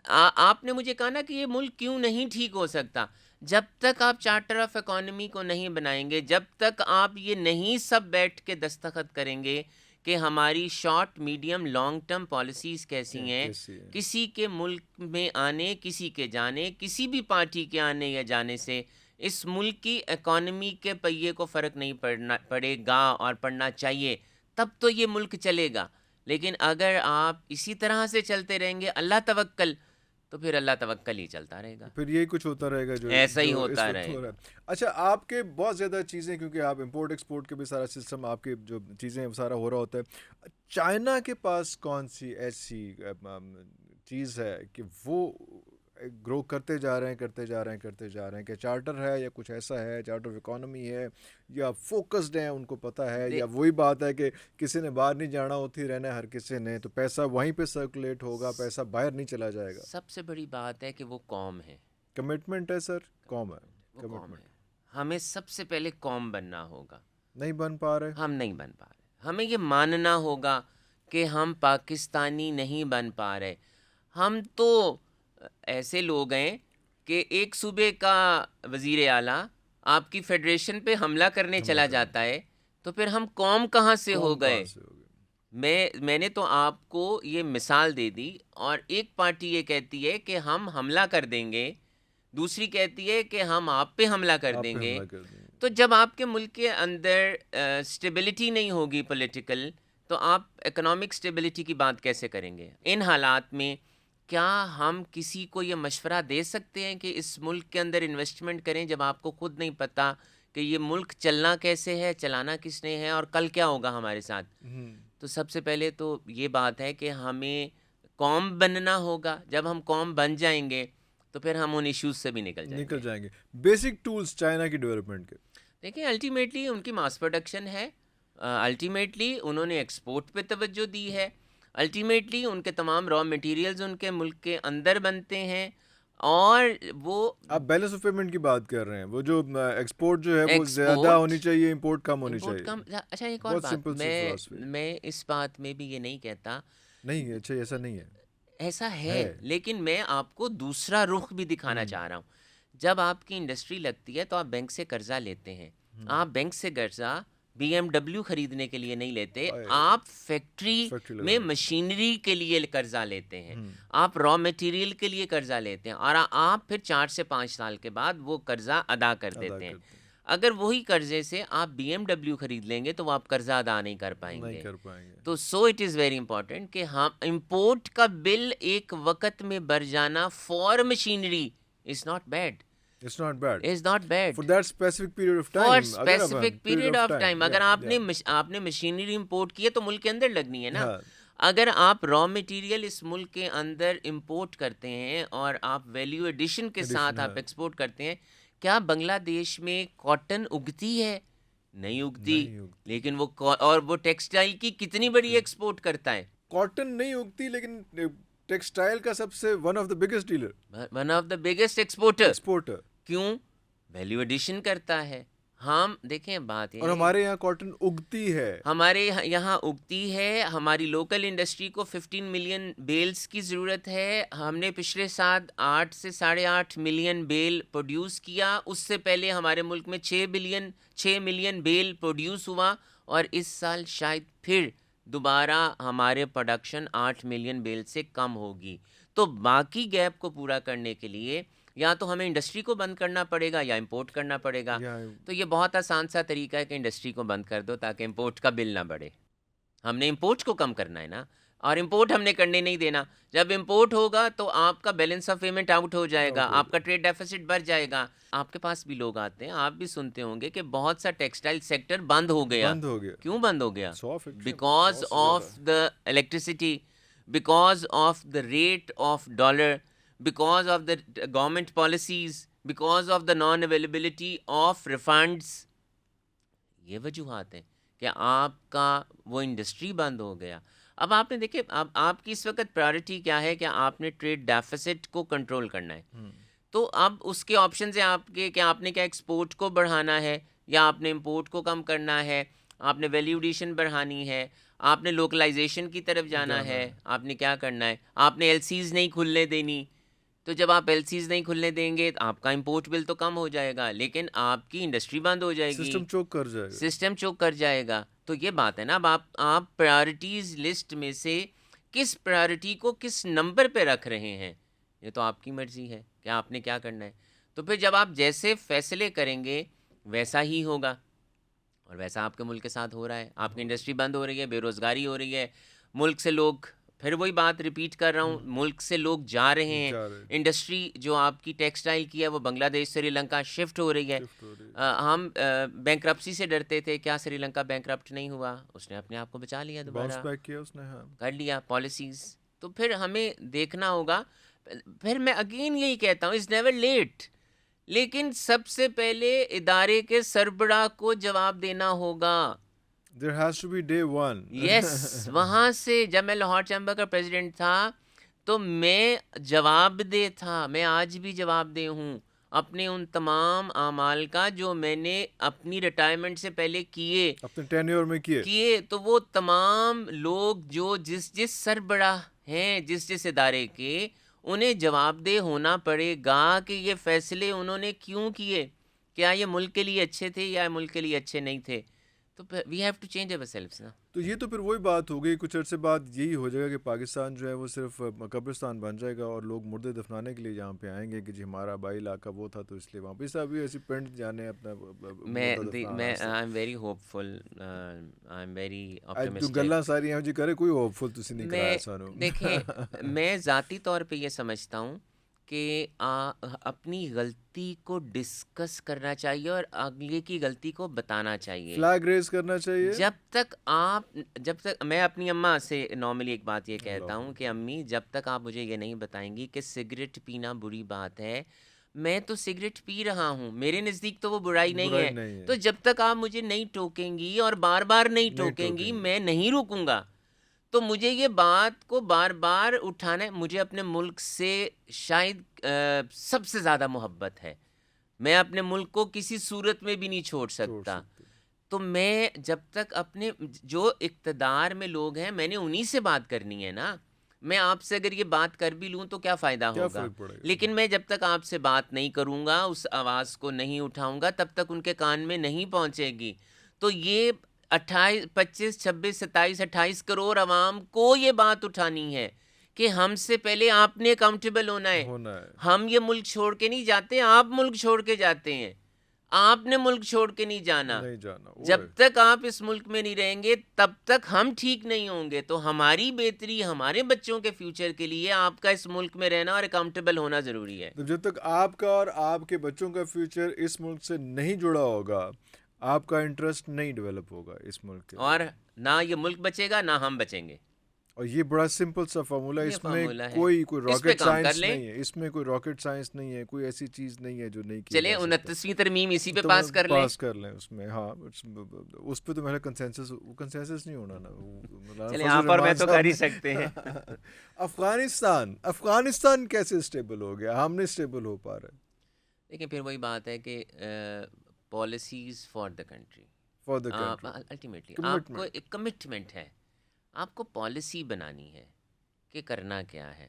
آپ نے مجھے کہا نا کہ یہ ملک کیوں نہیں ٹھیک ہو سکتا. جب تک آپ چارٹر آف اکانومی کو نہیں بنائیں گے, جب تک آپ یہ نہیں سب بیٹھ کے دستخط کریں گے کہ ہماری short, medium, long term policies کیسی ہیں, کسی کے ملک میں آنے, کسی کے جانے, کسی بھی پارٹی کے آنے یا جانے سے اس ملک کی اکانومی کے پہیے کو فرق نہیں پڑے گا اور پڑنا چاہیے, تب تو یہ ملک چلے گا. لیکن اگر آپ اسی طرح سے چلتے رہیں گے اللہ توکل, تو پھر اللہ توکل ہی چلتا رہے گا, پھر یہی کچھ ہوتا رہے گا جو ایسا ہی جو اس ہوتا وقت رہے ہو رہا گا. ہے. اچھا, آپ کے بہت زیادہ چیزیں, کیونکہ آپ امپورٹ ایکسپورٹ کے بھی سارا سسٹم, آپ کے جو چیزیں وہ سارا ہو رہا ہوتا ہے. چائنا کے پاس کون سی ایسی چیز ہے کہ وہ گرو کرتے جا رہے ہیں, کہ چارٹر ہے یا کچھ ایسا ہے, چارٹر آف اکانومی ہے, یا فوکسڈ ہیں, ان کو پتہ ہے, یا وہی بات ہے کہ کسی نے باہر نہیں جانا, ہوتی رہنا ہر کسی نے, تو پیسہ وہیں پہ سرکولیٹ ہوگا, پیسہ باہر نہیں چلا جائے گا. سب سے بڑی بات ہے کہ وہ قوم ہے, کمٹمنٹ ہے سر, قوم ہے, وہ قوم ہے. ہمیں سب سے پہلے قوم بننا ہوگا. نہیں بن پا رہے, ہم نہیں بن پا رہے. ہمیں یہ ماننا ہوگا کہ ہم پاکستانی نہیں بن پا رہے. ہم تو ایسے لوگ ہیں کہ ایک صوبے کا وزیر اعلیٰ آپ کی فیڈریشن پہ حملہ کرنے چلا جاتا ہے, تو پھر ہم قوم کہاں سے ہو گئے؟ میں نے تو آپ کو یہ مثال دے دی, اور ایک پارٹی یہ کہتی ہے کہ ہم حملہ کر دیں گے, دوسری کہتی ہے کہ ہم آپ پہ حملہ کر دیں گے. تو جب آپ کے ملک کے اندر اسٹیبلٹی نہیں ہوگی پولیٹیکل, تو آپ اکنامک اسٹیبلٹی کی بات کیسے کریں گے؟ ان حالات میں کیا ہم کسی کو یہ مشورہ دے سکتے ہیں کہ اس ملک کے اندر انویسٹمنٹ کریں, جب آپ کو خود نہیں پتہ کہ یہ ملک چلنا کیسے ہے, چلانا کس نے ہے, اور کل کیا ہوگا ہمارے ساتھ؟ تو سب سے پہلے تو یہ بات ہے کہ ہمیں قوم بننا ہوگا. جب ہم قوم بن جائیں گے تو پھر ہم ان ایشوز سے بھی نکل جائیں گے. بیسک ٹولز چائنا کی ڈیولپمنٹ کے, دیکھیں الٹیمیٹلی ان کی ماس پروڈکشن ہے, الٹیمیٹلی انہوں نے ایکسپورٹ پہ توجہ دی ہے, الٹیمیٹلی ان کے تمام را مٹیریلز ان کے ملک کے اندر بنتے ہیں, اور وہ آپ بیلنس آف پیمنٹ کی بات کر رہے ہیں, وہ جو ایکسپورٹ جو ہے وہ زیادہ ہونی چاہیے, امپورٹ کم ہونی چاہیے. اچھا, ایک اور بات, میں اس بات میں بھی یہ نہیں کہتا نہیں, اچھا ایسا نہیں ہے, ایسا ہے, لیکن میں آپ کو دوسرا رخ بھی دکھانا چاہ رہا ہوں. جب آپ کی انڈسٹری لگتی ہے تو آپ بینک سے قرضہ لیتے ہیں, آپ بینک سے قرضہ بی ایم ڈبلیو خریدنے کے لیے نہیں لیتے, آپ فیکٹری میں مشینری کے لیے قرضہ لیتے ہیں, آپ را مٹیریل کے لیے قرضہ لیتے ہیں, اور آپ پھر 4 سے 5 سال کے بعد وہ قرضہ ادا کر دیتے ہیں. اگر وہی قرضے سے آپ بی ایم ڈبلیو خرید لیں گے تو وہ آپ قرضہ ادا نہیں کر پائیں گے. تو so it is very important کہ ہم امپورٹ کا بل ایک وقت میں بھر جانا for machinery is not bad. It's not bad. It's not bad. For that specific period of time. For specific period of time. اگر آپ نے مشینری امپورٹ کی ہے تو ملک کے اندر لگنی ہے نا. اگر آپ را مٹیریل اس ملک کے اندر امپورٹ کرتے ہیں اور آپ ویلیو ایڈیشن کے ساتھ آپ ایکسپورٹ کرتے ہیں، کیا بنگلہ دیش میں کاٹن اگتی ہے؟ نہیں اگتی، لیکن اور وہ ٹیکسٹائل کی کتنی بڑی ایکسپورٹ کرتا ہے. کاٹن نہیں اگتی لیکن ٹیکسٹائل کا سب سے one of the biggest dealer, one of the biggest exporter. کیوں؟ ویلیو ایڈیشن کرتا ہے. ہم دیکھیں بات یہ اور ہمارے یہاں کاٹن اگتی ہے، ہمارے یہاں اگتی ہے. ہماری لوکل انڈسٹری کو 15 ملین بیلز کی ضرورت ہے. ہم نے پچھلے سال 8 سے 8.5 ملین بیل پروڈیوس کیا. اس سے پہلے ہمارے ملک میں 6 ملین بیل پروڈیوس ہوا، اور اس سال شاید پھر دوبارہ ہمارے پروڈکشن 8 ملین بیل سے کم ہوگی. تو باقی گیپ کو پورا کرنے کے لیے یا تو ہمیں انڈسٹری کو بند کرنا پڑے گا یا امپورٹ کرنا پڑے گا. تو یہ بہت آسان سا طریقہ ہے کہ انڈسٹری کو بند کر دو تاکہ امپورٹ کا بل نہ بڑھے. ہم نے امپورٹ کو کم کرنا ہے نا، اور امپورٹ ہم نے کرنے نہیں دینا. جب امپورٹ ہوگا تو آپ کا بیلنس آف پیمنٹ آؤٹ ہو جائے گا، آپ کا ٹریڈ ڈیفیسٹ بڑھ جائے گا. آپ کے پاس بھی لوگ آتے ہیں، آپ بھی سنتے ہوں گے کہ بہت سا ٹیکسٹائل سیکٹر بند ہو گیا. کیوں بند ہو گیا؟ Because of the electricity, because of the rate of dollar, because of the government policies, because of the non availability of refunds. یہ وجوہات ہیں کہ آپ کا وہ انڈسٹری بند ہو گیا. اب آپ نے دیکھے، اب آپ کی اس وقت پرائرٹی کیا ہے کہ آپ نے ٹریڈ ڈیفیسٹ کو کنٹرول کرنا ہے. تو اب اس کے آپشنز ہیں آپ کے کہ آپ نے کیا ایکسپورٹ کو بڑھانا ہے یا آپ نے امپورٹ کو کم کرنا ہے، آپ نے ویلیو ایڈیشن بڑھانی ہے، آپ نے لوکلائزیشن کی طرف جانا ہے، آپ نے کیا کرنا ہے. آپ نے ایل سیز نہیں کھلنے دینی. تو جب آپ ایل سیز نہیں کھلنے دیں گے تو آپ کا امپورٹ بل تو کم ہو جائے گا، لیکن آپ کی انڈسٹری بند ہو جائے گی، سسٹم چوک کر جائے گا. تو یہ بات ہے نا. اب آپ پرائرٹیز لسٹ میں سے کس پرائرٹی کو کس نمبر پہ رکھ رہے ہیں، یہ تو آپ کی مرضی ہے کہ آپ نے کیا کرنا ہے. تو پھر جب آپ جیسے فیصلے کریں گے ویسا ہی ہوگا، اور ویسا آپ کے ملک کے ساتھ ہو رہا ہے. آپ کی انڈسٹری بند ہو رہی ہے، بے روزگاری ہو رہی ہے، ملک سے لوگ، پھر وہی بات ریپیٹ کر رہا ہوں، ملک سے لوگ جا رہے ہیں. انڈسٹری جو آپ کی ٹیکسٹائل کی ہے وہ بنگلہ دیش، سری لنکا شفٹ ہو رہی ہے. ہم بینکرپسی سے ڈرتے تھے، کیا سری لنکا بینکرپٹ نہیں ہوا؟ اس نے اپنے آپ کو بچا لیا، دوبارہ کر لیا پالیسیز. تو پھر ہمیں دیکھنا ہوگا. پھر میں اگین یہی کہتا ہوں، اٹس نیور لیٹ، لیکن سب سے پہلے ادارے کے سربراہ کو جواب دینا ہوگا. There has to be day one. یس وہاں سے جب میں لاہور چیمبر کا پریزیڈنٹ تھا تو میں جواب دہ تھا. میں آج بھی جواب دہ ہوں اپنے ان تمام اعمال کا جو میں نے اپنی ریٹائرمنٹ سے پہلے کیے، اپنے ٹینیور میں کیے. تو وہ تمام لوگ جو جس سربراہ ہیں جس ادارے کے، انہیں جواب دہ ہونا پڑے گا کہ یہ فیصلے انہوں نے کیوں کیے. کیا یہ ملک کے لیے اچھے تھے یا ملک کے لیے اچھے نہیں تھے؟ تو we have to change ourselves نا. تو یہ تو پھر وہی بات ہو گئی، کچھ عرصے بعد یہی ہو جائے گا کہ پاکستان جو ہے وہ صرف قبرستان بن جائے گا، اور لوگ مردے دفنانے کے لیے یہاں پہ آئیں گے کہ جی ہمارا آبائی علاقہ وہ تھا تو اس لیے وہاں پہ سب ایسی پینٹ جانے اپنا میں I am very hopeful, I am very optimistic. گلاں ساری ہیں جی کرے کوئی ہوپ فل تسی نہیں کرایا سانو. دیکھیں میں ذاتی طور پہ یہ سمجھتا ہوں کہ اپنی غلطی کو ڈسکس کرنا چاہیے اور اگلے کی غلطی کو بتانا چاہیے، فلیگ ریز کرنا چاہیے. جب تک میں اپنی اماں سے نارملی ایک بات یہ کہتا ہوں کہ امی جب تک آپ مجھے یہ نہیں بتائیں گی کہ سگریٹ پینا بری بات ہے، میں تو سگریٹ پی رہا ہوں، میرے نزدیک تو وہ برائی نہیں ہے. تو جب تک آپ مجھے نہیں ٹوکیں گی اور بار بار نہیں ٹوکیں گی میں نہیں رکوں گا. تو مجھے یہ بات کو بار بار اٹھانا ہے. مجھے اپنے ملک سے شاید سب سے زیادہ محبت ہے. میں اپنے ملک کو کسی صورت میں بھی نہیں چھوڑ سکتا. تو میں جب تک اپنے جو اقتدار میں لوگ ہیں میں نے انہی سے بات کرنی ہے نا. میں آپ سے اگر یہ بات کر بھی لوں تو کیا فائدہ ہوگا؟ لیکن میں جب تک آپ سے بات نہیں کروں گا، اس آواز کو نہیں اٹھاؤں گا، تب تک ان کے کان میں نہیں پہنچے گی. تو یہ 25 26 27 28 کروڑ عوام کو یہ بات اٹھانی ہے کہ ہم سے پہلے آپ نے اکاؤنٹیبل ہونا ہے. ہم یہ ملک چھوڑ کے نہیں جاتے، آپ ملک چھوڑ کے جاتے ہیں. آپ نے ملک چھوڑ کے نہیں جانا. جب تک آپ اس ملک میں نہیں رہیں گے تب تک ہم ٹھیک نہیں ہوں گے. تو ہماری بہتری، ہمارے بچوں کے فیوچر کے لیے آپ کا اس ملک میں رہنا اور اکاؤنٹیبل ہونا ضروری ہے. تو جب تک آپ کا اور آپ کے بچوں کا فیوچر اس ملک سے نہیں جڑا ہوگا، آپ کا انٹرسٹ نہیں ڈیولپ ہوگا اس ملک کے، اور نہ یہ ملک بچے گا نہ ہم بچیں گے. اور یہ بڑا سمپل سا فارمولا، یہ اس میں فارمولہ ہے، کوئی اس پہ راکٹ کام کر سائنس لیں. نہیں ہے، اس میں کوئی راکٹ سائنس نہیں ہے، کوئی ایسی چیز نہیں ہے جو نہیں کیا چلیں جا سکتا. 29ویں ترمیم اسی پہ تو پاس کر لیں. پاس کر لیں اس میں. ہاں اس پہ تو میرا کنسنسس نہیں ہونا نا. مولانا چلیں فضل آپ اور میں الرحمان تو صاحب کر ہی نے سکتے ہیں. افغانستان کیسے اسٹیبل ہو گیا؟ ہم نے اسٹیبل ہو پا رہے دیکھیں پھر وہی بات ہے کہ policies for the country, for the country, ultimately آپ کو کمٹمنٹ. ایک کمٹمنٹ ہے، آپ کو پالیسی بنانی ہے کہ کرنا کیا ہے.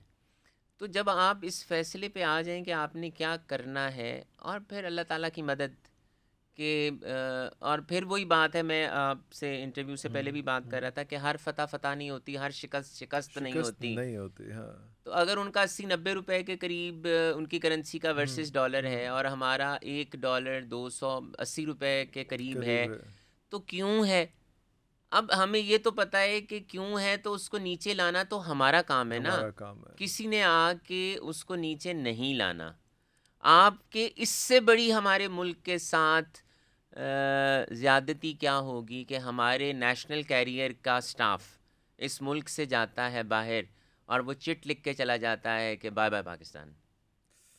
تو جب آپ اس فیصلے پہ آ جائیں کہ آپ نے کیا کرنا ہے، اور پھر اللہ تعالیٰ کی مدد کہ اور پھر وہی بات ہے، میں آپ سے انٹرویو سے پہلے بھی بات کر رہا تھا کہ ہر فتح فتح نہیں ہوتی، ہر شکست شکست نہیں شکست ہوتی. نہیں ہوتی. ہاں. تو اگر ان کا 80-90 روپے کے قریب ان کی کرنسی کا ورسز ڈالر ہے اور ہمارا $1 280 روپے کے قریب ہے، قریب ہے. تو کیوں ہے؟ اب ہمیں یہ تو پتہ ہے کہ کیوں ہے، تو اس کو نیچے لانا تو ہمارا کام ہے نا. ہمارا کام ہے. کسی نے آ کے اس کو نیچے نہیں لانا. آپ کے اس سے بڑی ہمارے ملک کے ساتھ زیادتی کیا ہوگی کہ ہمارے نیشنل کیریئر کا سٹاف اس ملک سے جاتا ہے باہر اور وہ چٹ لکھ کے چلا جاتا ہے کہ بائے بائے پاکستان،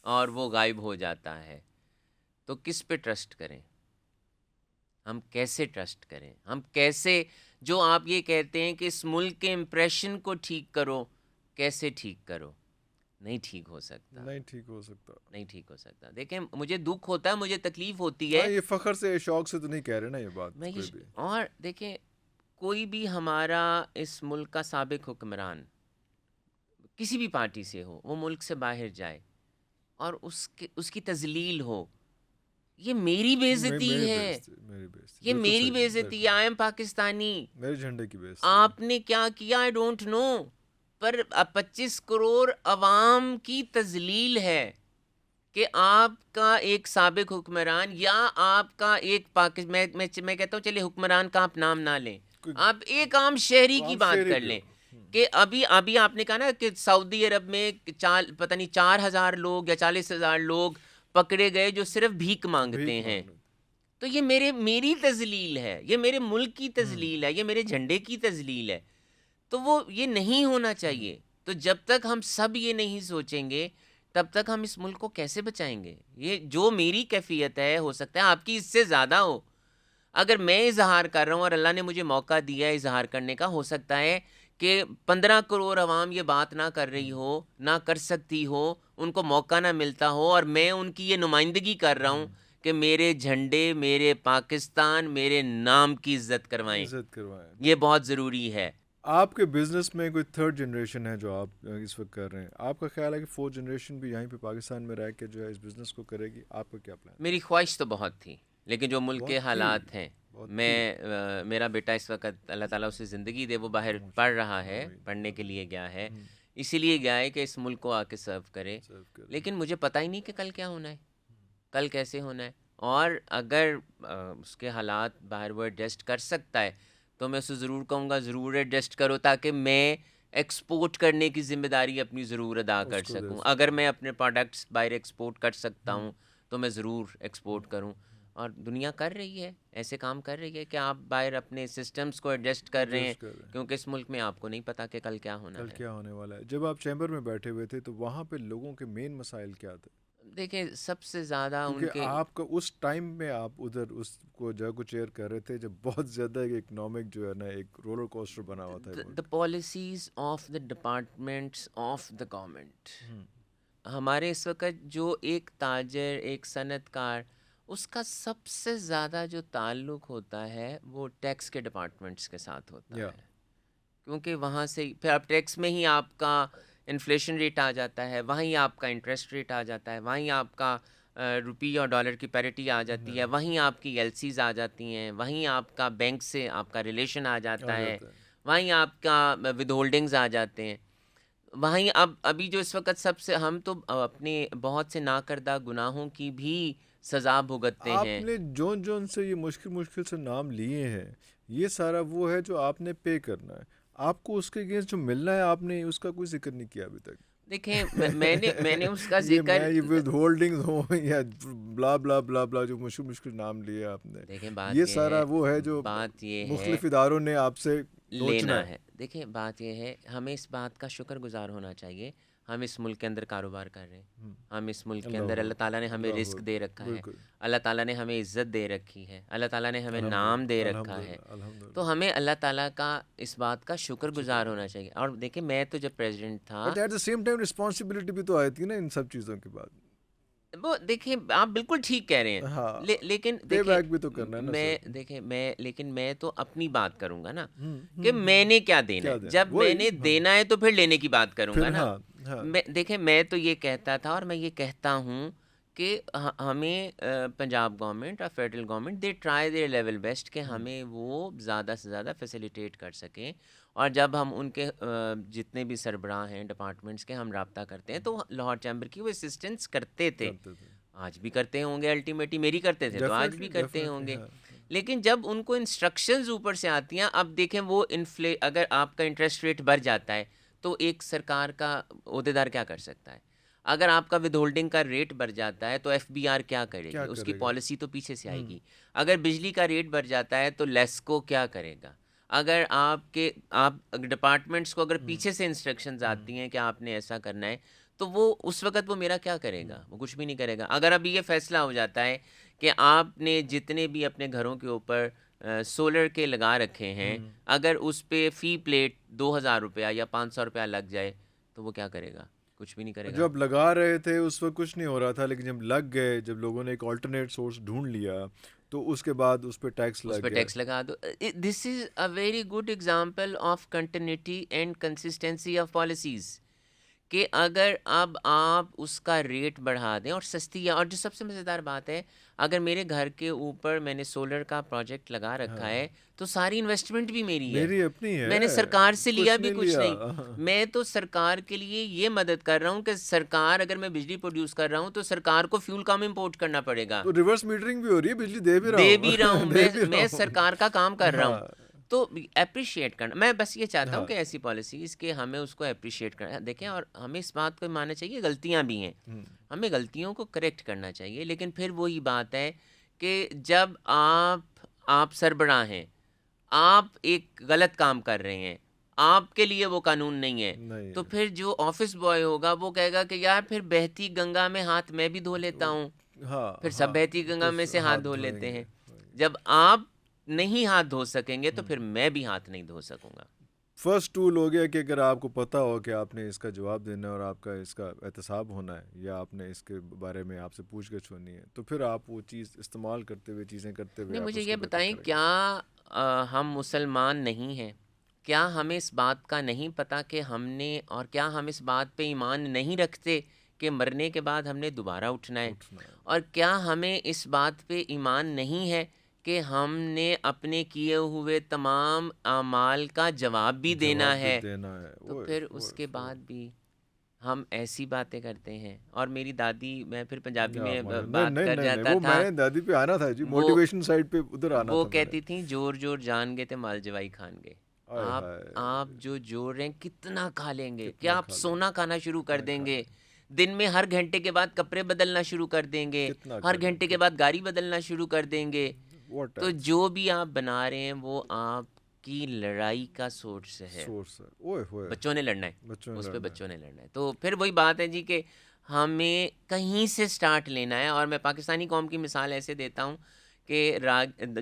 اور وہ غائب ہو جاتا ہے. تو کس پہ ٹرسٹ کریں؟ ہم کیسے ٹرسٹ کریں؟ ہم کیسے، جو آپ یہ کہتے ہیں کہ اس ملک کے امپریشن کو ٹھیک کرو، کیسے ٹھیک کرو؟ نہیں ٹھیک ہو سکتا، نہیں ٹھیک ہو سکتا. نہیں ٹھیک ہو سکتا. دیکھیں مجھے دکھ ہوتا ہے، مجھے تکلیف ہوتی ہاں، ہے. یہ فخر سے شوق سے تو نہیں کہہ رہے نا یہ بات میں کوئی یہ بھی. اور دیکھیں کوئی بھی ہمارا اس ملک کا سابق حکمران کسی بھی پارٹی سے ہو، وہ ملک سے باہر جائے اور اس کی تذلیل ہو، یہ میری بے عزتی میری ہے، بےزتی، میری بےزتی، یہ بالکل میری بے صحیح، عزتی ہے. بالکل آئی ایم پاکستانی. میرے جھنڈے کی بےزتی. آپ نے کیا کیا آئی ڈونٹ نو، پر 25 کروڑ عوام کی تذلیل ہے کہ آپ کا ایک سابق حکمران یا آپ کا ایک میں کہتا ہوں چلیے حکمران کا آپ نام نہ لیں، آپ ایک عام شہری کی عام بات شہری کر بھی لیں ہو. کہ ابھی آپ نے کہا نا کہ سعودی عرب میں پتہ نہیں 4,000 لوگ یا 40,000 لوگ پکڑے گئے جو صرف بھیک مانگتے بھیک ہیں. مانگنے. تو یہ میری تذلیل ہے، یہ میرے ملک کی تذلیل ہے، یہ میرے جھنڈے کی تذلیل ہے. تو وہ یہ نہیں ہونا چاہیے. تو جب تک ہم سب یہ نہیں سوچیں گے تب تک ہم اس ملک کو کیسے بچائیں گے؟ یہ جو میری کیفیت ہے، ہو سکتا ہے آپ کی اس سے زیادہ ہو. اگر میں اظہار کر رہا ہوں اور اللہ نے مجھے موقع دیا ہے اظہار کرنے کا، ہو سکتا ہے کہ 15 کروڑ عوام یہ بات نہ کر رہی ہو، نہ کر سکتی ہو، ان کو موقع نہ ملتا ہو، اور میں ان کی یہ نمائندگی کر رہا ہوں کہ میرے جھنڈے، میرے پاکستان، میرے نام کی عزت کروائیں. عزت کروائیں. یہ بہت ضروری ہے. آپ کے بزنس میں کوئی تھرڈ جنریشن ہے جو آپ اس وقت کر رہے ہیں؟ آپ کا خیال ہے کہ فورتھ جنریشن بھی یہیں پہ پاکستان میں رہ کے جو ہے اس بزنس کو کرے گی؟ آپ کا کیا پلان؟ میری خواہش تو بہت تھی، لیکن جو ملک کے بہت تھی، حالات ہیں، بہت تھی. میرا بیٹا اس وقت اللہ تعالیٰ اسے زندگی دے، وہ باہر پڑھ رہا ہے، پڑھنے کے لیے گیا ہے، اسی لیے گیا ہے کہ اس ملک کو آ کے سرو کرے. لیکن مجھے پتہ ہی نہیں کہ کل کیا ہونا ہے، کل کیسے ہونا ہے. اور اگر اس کے حالات باہر وہ ایڈجسٹ کر سکتا ہے تو میں اسے ضرور کہوں گا ضرور ایڈجسٹ کرو، تاکہ میں ایکسپورٹ کرنے کی ذمہ داری اپنی ضرور ادا کر سکوں. اگر میں اپنے پروڈکٹس باہر ایکسپورٹ کر سکتا ہوں تو میں ضرور ایکسپورٹ کروں. اور دنیا کر رہی ہے، ایسے کام کر رہی ہے کہ آپ باہر اپنے سسٹمز کو ایڈجسٹ کر رہے ہیں، کیونکہ اس ملک میں آپ کو نہیں پتا کہ کل کیا ہونا ہے. کل کیا ہونے والا ہے. جب آپ چیمبر میں بیٹھے ہوئے تھے تو وہاں پہ لوگوں کے مین مسائل کیا تھے؟ دیکھیں سب سے زیادہ ان کیونکہ کے آپ کا اس ٹائم میں آپ ادھر اس کو جگہ کو چیئر کر رہے تھے جب بہت زیادہ اکنامک جو ہے نا ایک رولر کوسٹر بنا ہوا تھا. The policies of the departments of the government. ہمارے اس وقت جو ایک تاجر، ایک صنعت کار، اس کا سب سے زیادہ جو تعلق ہوتا ہے وہ ٹیکس کے ڈپارٹمنٹس کے ساتھ ہوتا ہے، کیونکہ وہاں سے پھر آپ ٹیکس میں ہی آپ کا انفلیشن ریٹ آ جاتا ہے، وہیں آپ کا انٹرسٹ ریٹ آ جاتا ہے، وہیں آپ کا روپی اور ڈالر کی پیرٹی آ جاتی ہے، وہیں آپ کی ایل سیز آ جاتی ہیں، وہیں آپ کا بینک سے آپ کا ریلیشن آ جاتا ہے، وہیں آپ کا ود ہولڈنگز آ جاتے ہیں، وہیں ابھی جو اس وقت سب سے ہم تو اپنے بہت سے ناکردہ گناہوں کی بھی سزا بھگتتے ہیں. آپ نے جون سے یہ مشکل سے نام لیے ہیں، یہ سارا وہ ہے جو آپ نے پے کرنا ہے. آپ کو اس کے اگینسٹ جو ملنا ہے آپ نے اس کا کوئی ذکر نہیں کیا ابھی تک. دیکھیں میں نے اس کا یہ ذکر میں یہ ود ہولڈنگز ہوں یا بلا بلا بلا بلا جو مشکل نام لیے آپ نے، دیکھیں بات یہ یہ سارا ہے وہ ہے جو بات یہ ہے مختلف اداروں نے آپ سے نوچنا لینا ہے. دیکھیں بات یہ ہے، ہمیں اس بات کا شکر گزار ہونا چاہیے ہم اس ملک کے اندر کاروبار کر رہے ہیں، ہم اس ملک کے اندر اللہ تعالیٰ نے ہمیں اللہ رزق دے رکھا ہے، بالکل، اللہ تعالیٰ نے ہمیں عزت دے رکھی ہے، اللہ تعالیٰ نے ہمیں نام دے رکھا ہے. الحمدللہ. تو ہمیں اللہ تعالیٰ کا اس بات کا شکر گزار ہونا چاہیے. اور دیکھیں میں تو جب پریزیڈنٹ تھا، but at the same time responsibility بھی تو آئی تھی نا ان سب چیزوں کے بعد. وہ دیکھیں آپ بالکل ٹھیک کہہ رہے ہیں، ہاں، لیکن پے دیکھیں بیک بھی تو کرنا ہے نا میں سر. دیکھیں لیکن میں تو اپنی بات کروں گا نا ہوں کہ میں نے کیا دینا کیا ہے. دینا جب میں وہی نے دینا ہے تو پھر لینے کی بات کروں گا پھر. نا. ہاں ہاں دیکھیں میں تو یہ کہتا تھا اور میں یہ کہتا ہوں کہ ہمیں پنجاب گورنمنٹ اور federal government they try their level best کہ ہمیں وہ زیادہ سے زیادہ فیسیلیٹیٹ کر سکیں. اور جب ہم ان کے جتنے بھی سربراہ ہیں ڈپارٹمنٹس کے ہم رابطہ کرتے ہیں تو لاہور چیمبر کی وہ اسسٹنس کرتے تھے، کرتے تھے آج بھی کرتے ہوں گے. الٹیمیٹلی میری کرتے تھے تو آج بھی کرتے ہوں گے. لیکن جب ان کو انسٹرکشنز اوپر سے آتی ہیں، اب دیکھیں وہ اگر آپ کا انٹرسٹ ریٹ بڑھ جاتا ہے تو ایک سرکار کا عہدیدار کیا کر سکتا ہے؟ اگر آپ کا ود ہولڈنگ کا ریٹ بڑھ جاتا ہے تو ایف بی آر کیا کرے گی؟ اس کی پالیسی تو پیچھے سے آئے گی. اگر بجلی کا ریٹ بڑھ جاتا ہے تو لیسکو کیا کرے گا؟ اگر آپ ڈپارٹمنٹس کو اگر پیچھے سے انسٹرکشنز آتی ہیں کہ آپ نے ایسا کرنا ہے تو وہ اس وقت وہ میرا کیا کرے گا؟ وہ کچھ بھی نہیں کرے گا. اگر ابھی یہ فیصلہ ہو جاتا ہے کہ آپ نے جتنے بھی اپنے گھروں کے اوپر سولر کے لگا رکھے ہیں، اگر اس پہ فی پلیٹ 2,000 روپیہ یا 500 روپیہ لگ جائے تو وہ کیا کرے گا؟ کچھ بھی نہیں کرے گا. جب لگا رہے تھے اس وقت کچھ نہیں ہو رہا تھا، لیکن جب لگ گئے، جب لوگوں نے ایک آلٹرنیٹ سورس ڈھونڈ لیا تو اس کے بعد اس پہ ٹیکس لگ گیا. اس پہ ٹیکس لگا دو. This is a very good example of continuity and consistency of policies کہ اگر اب آپ اس کا ریٹ بڑھا دیں اور سستی ہے. اور جو سب سے مزیدار بات ہے، اگر میرے گھر کے اوپر میں نے سولر کا پروجیکٹ لگا رکھا ہے تو ساری انویسٹمنٹ بھی میری ہے، میری اپنی ہے، میں نے سرکار سے لیا کچھ بھی نہیں کچھ لیا. نہیں. میں تو سرکار کے لیے یہ مدد کر رہا ہوں کہ سرکار اگر میں بجلی پروڈیوس کر رہا ہوں تو سرکار کو فیول کم امپورٹ کرنا پڑے گا. تو ریورس میٹرنگ بھی ہو رہی ہے، بجلی دے بھی رہا ہوں میں سرکار کا کام کر رہا ہوں. ہاں تو اپریشیٹ کرنا، میں بس یہ چاہتا ہوں کہ ایسی پالیسیز کہ ہمیں اس کو اپریشیٹ کرنا. دیکھیں اور ہمیں اس بات کو ماننا چاہیے غلطیاں بھی ہیں، ہمیں غلطیوں کو کریکٹ کرنا چاہیے. لیکن پھر وہی بات ہے کہ جب آپ سربراہ ہیں، آپ ایک غلط کام کر رہے ہیں، آپ کے لیے وہ قانون نہیں ہے، تو پھر جو آفس بوائے ہوگا وہ کہے گا کہ یار پھر بہتی گنگا میں ہاتھ میں بھی دھو لیتا ہوں. پھر سب بہتی گنگا میں سے ہاتھ دھو لیتے ہیں. جب آپ نہیں ہاتھ دھو سکیں گے تو پھر میں بھی ہاتھ نہیں دھو سکوں گا. فرسٹ ٹول ہو گیا کہ اگر آپ کو پتہ ہو کہ آپ نے اس کا جواب دینا ہے اور آپ کا اس کا احتساب ہونا ہے یا آپ نے اس کے بارے میں آپ سے پوچھ گچھ ہونی ہے، تو پھر آپ وہ چیز استعمال کرتے ہوئے چیزیں کرتے ہوئے نہیں، آپ مجھے اس یہ کو بہتر بتائیں کریں گے. کیا ہم مسلمان نہیں ہیں؟ کیا ہمیں اس بات کا نہیں پتہ کہ اور کیا ہم اس بات پہ ایمان نہیں رکھتے کہ مرنے کے بعد ہم نے دوبارہ اٹھنا ہے؟ اور کیا ہمیں اس بات پہ ایمان نہیں ہے کہ ہم نے اپنے کیے ہوئے تمام اعمال کا جواب بھی دینا ہے؟ تو پھر اس کے بعد بھی ہم ایسی باتیں کرتے ہیں. اور میری دادی، میں پھر پنجابی میں بات کر جاتا وہ تھا، میں نے دادی پہ آنا تھا جی، وہ موٹیویشن سائڈ پہ ادھر آنا وہ تھا. کہتی تھیں جور جور جان گے تے مال جوائی کھان گے. آپ جو جوڑ رہے ہیں کتنا کھا لیں گے؟ کیا آپ سونا کھانا شروع کر دیں گے؟ دن میں ہر گھنٹے کے بعد کپڑے بدلنا شروع کر دیں گے، ہر گھنٹے کے بعد گاڑی بدلنا شروع کر دیں گے. تو جو بھی آپ بنا رہے ہیں وہ آپ کی لڑائی کا سورس ہے. بچوں نے لڑنا ہے، اس پہ بچوں نے لڑنا ہے. تو پھر وہی بات ہے جی کہ ہمیں کہیں سے سٹارٹ لینا ہے. اور میں پاکستانی قوم کی مثال ایسے دیتا ہوں کہ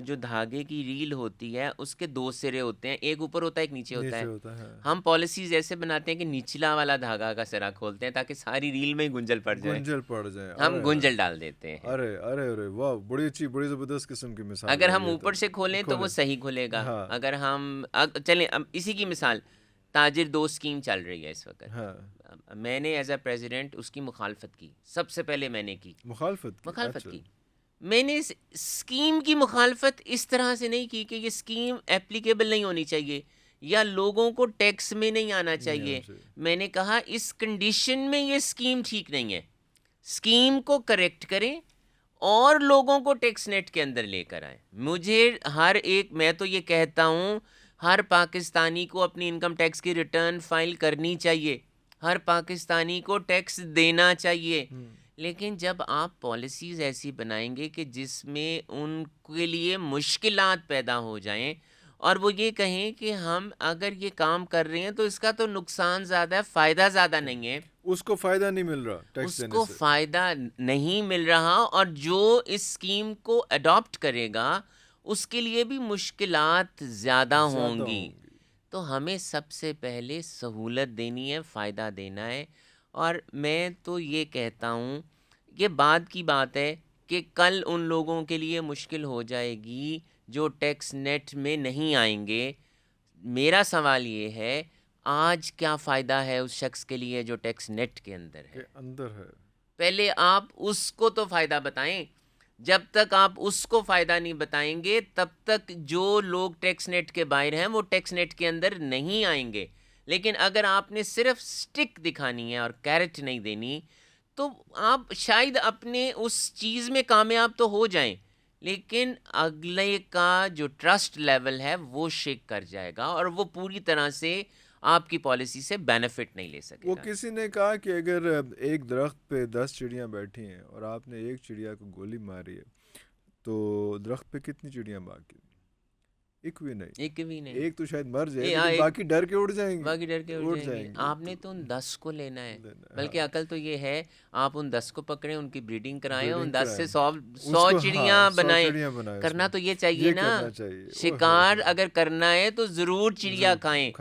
جو دھاگے کی ریل ہوتی ہے اس کے 2 سرے ہوتے ہیں، ایک اوپر ہوتا ہے ایک نیچے ہوتا ہے. ہم پالیسیز ایسے بناتے ہیں کہ نچلا والا دھاگا کا سرا کھولتے ہیں تاکہ ساری ریل میں گنجل پڑ جائے. ہم گنجل ڈال دیتے ہیں. ارے واہ، بڑی اچھی، بڑی زبردست قسم کی مثال. اگر ہم اوپر سے کھولیں تو وہ صحیح کھلے گا. اگر ہم چلیں اسی کی مثال، تاجر 2 اسکیم چل رہی ہے اس وقت. میں نے ایز اے پریزیڈنٹ اس کی مخالفت کی. سب سے پہلے میں نے کی مخالفت کی. میں نے اس اسکیم کی مخالفت اس طرح سے نہیں کی کہ یہ اسکیم اپلیکیبل نہیں ہونی چاہیے یا لوگوں کو ٹیکس میں نہیں آنا چاہیے. میں نے کہا اس کنڈیشن میں یہ اسکیم ٹھیک نہیں ہے، اسکیم کو کریکٹ کریں اور لوگوں کو ٹیکس نیٹ کے اندر لے کر آئیں. میں تو یہ کہتا ہوں ہر پاکستانی کو اپنی انکم ٹیکس کی ریٹرن فائل کرنی چاہیے. ہر پاکستانی کو ٹیکس دینا چاہیے. لیکن جب آپ پالیسیز ایسی بنائیں گے کہ جس میں ان کے لیے مشکلات پیدا ہو جائیں اور وہ یہ کہیں کہ ہم اگر یہ کام کر رہے ہیں تو اس کا تو نقصان زیادہ ہے، فائدہ زیادہ نہیں ہے، اس کو فائدہ نہیں مل رہا ٹیکس اس دینے کو سے. فائدہ نہیں مل رہا، اور جو اس اسکیم کو اڈاپٹ کرے گا اس کے لیے بھی مشکلات زیادہ ہوں گی. تو ہمیں سب سے پہلے سہولت دینی ہے، فائدہ دینا ہے. اور میں تو یہ کہتا ہوں، یہ بعد کی بات ہے کہ کل ان لوگوں کے لیے مشکل ہو جائے گی جو ٹیکس نیٹ میں نہیں آئیں گے. میرا سوال یہ ہے، آج کیا فائدہ ہے اس شخص کے لیے جو ٹیکس نیٹ کے اندر ہے؟ کے اندر ہے. پہلے آپ اس کو تو فائدہ بتائیں. جب تک آپ اس کو فائدہ نہیں بتائیں گے تب تک جو لوگ ٹیکس نیٹ کے باہر ہیں وہ ٹیکس نیٹ کے اندر نہیں آئیں گے. لیکن اگر آپ نے صرف سٹک دکھانی ہے اور کیرٹ نہیں دینی تو آپ شاید اپنے اس چیز میں کامیاب تو ہو جائیں، لیکن اگلے کا جو ٹرسٹ لیول ہے وہ شیک کر جائے گا اور وہ پوری طرح سے آپ کی پالیسی سے بینیفٹ نہیں لے سکے وہ گا. کسی نے کہا کہ اگر ایک درخت پہ 10 چڑیاں بیٹھی ہیں اور آپ نے ایک چڑیا کو گولی ماری ہے تو درخت پہ کتنی چڑیاں باقی؟ ایک بھی نہیں. ایک بھی نہیں. ایک تو شاید مر جائے لیکن باقی ڈر کے اڑ جائیں گے. باقی ڈر کے اڑ جائیں گے. آپ نے تو ان 10 کو لینا ہے، بلکہ عقل تو یہ ہے آپ ان 10 کو پکڑیں، ان کی بریڈنگ کرائیں، ان 10 سے 100 چڑیاں بنائیں. کرنا تو یہ چاہیے نا، شکار اگر کرنا ہے تو ضرور چڑیا کھائیں،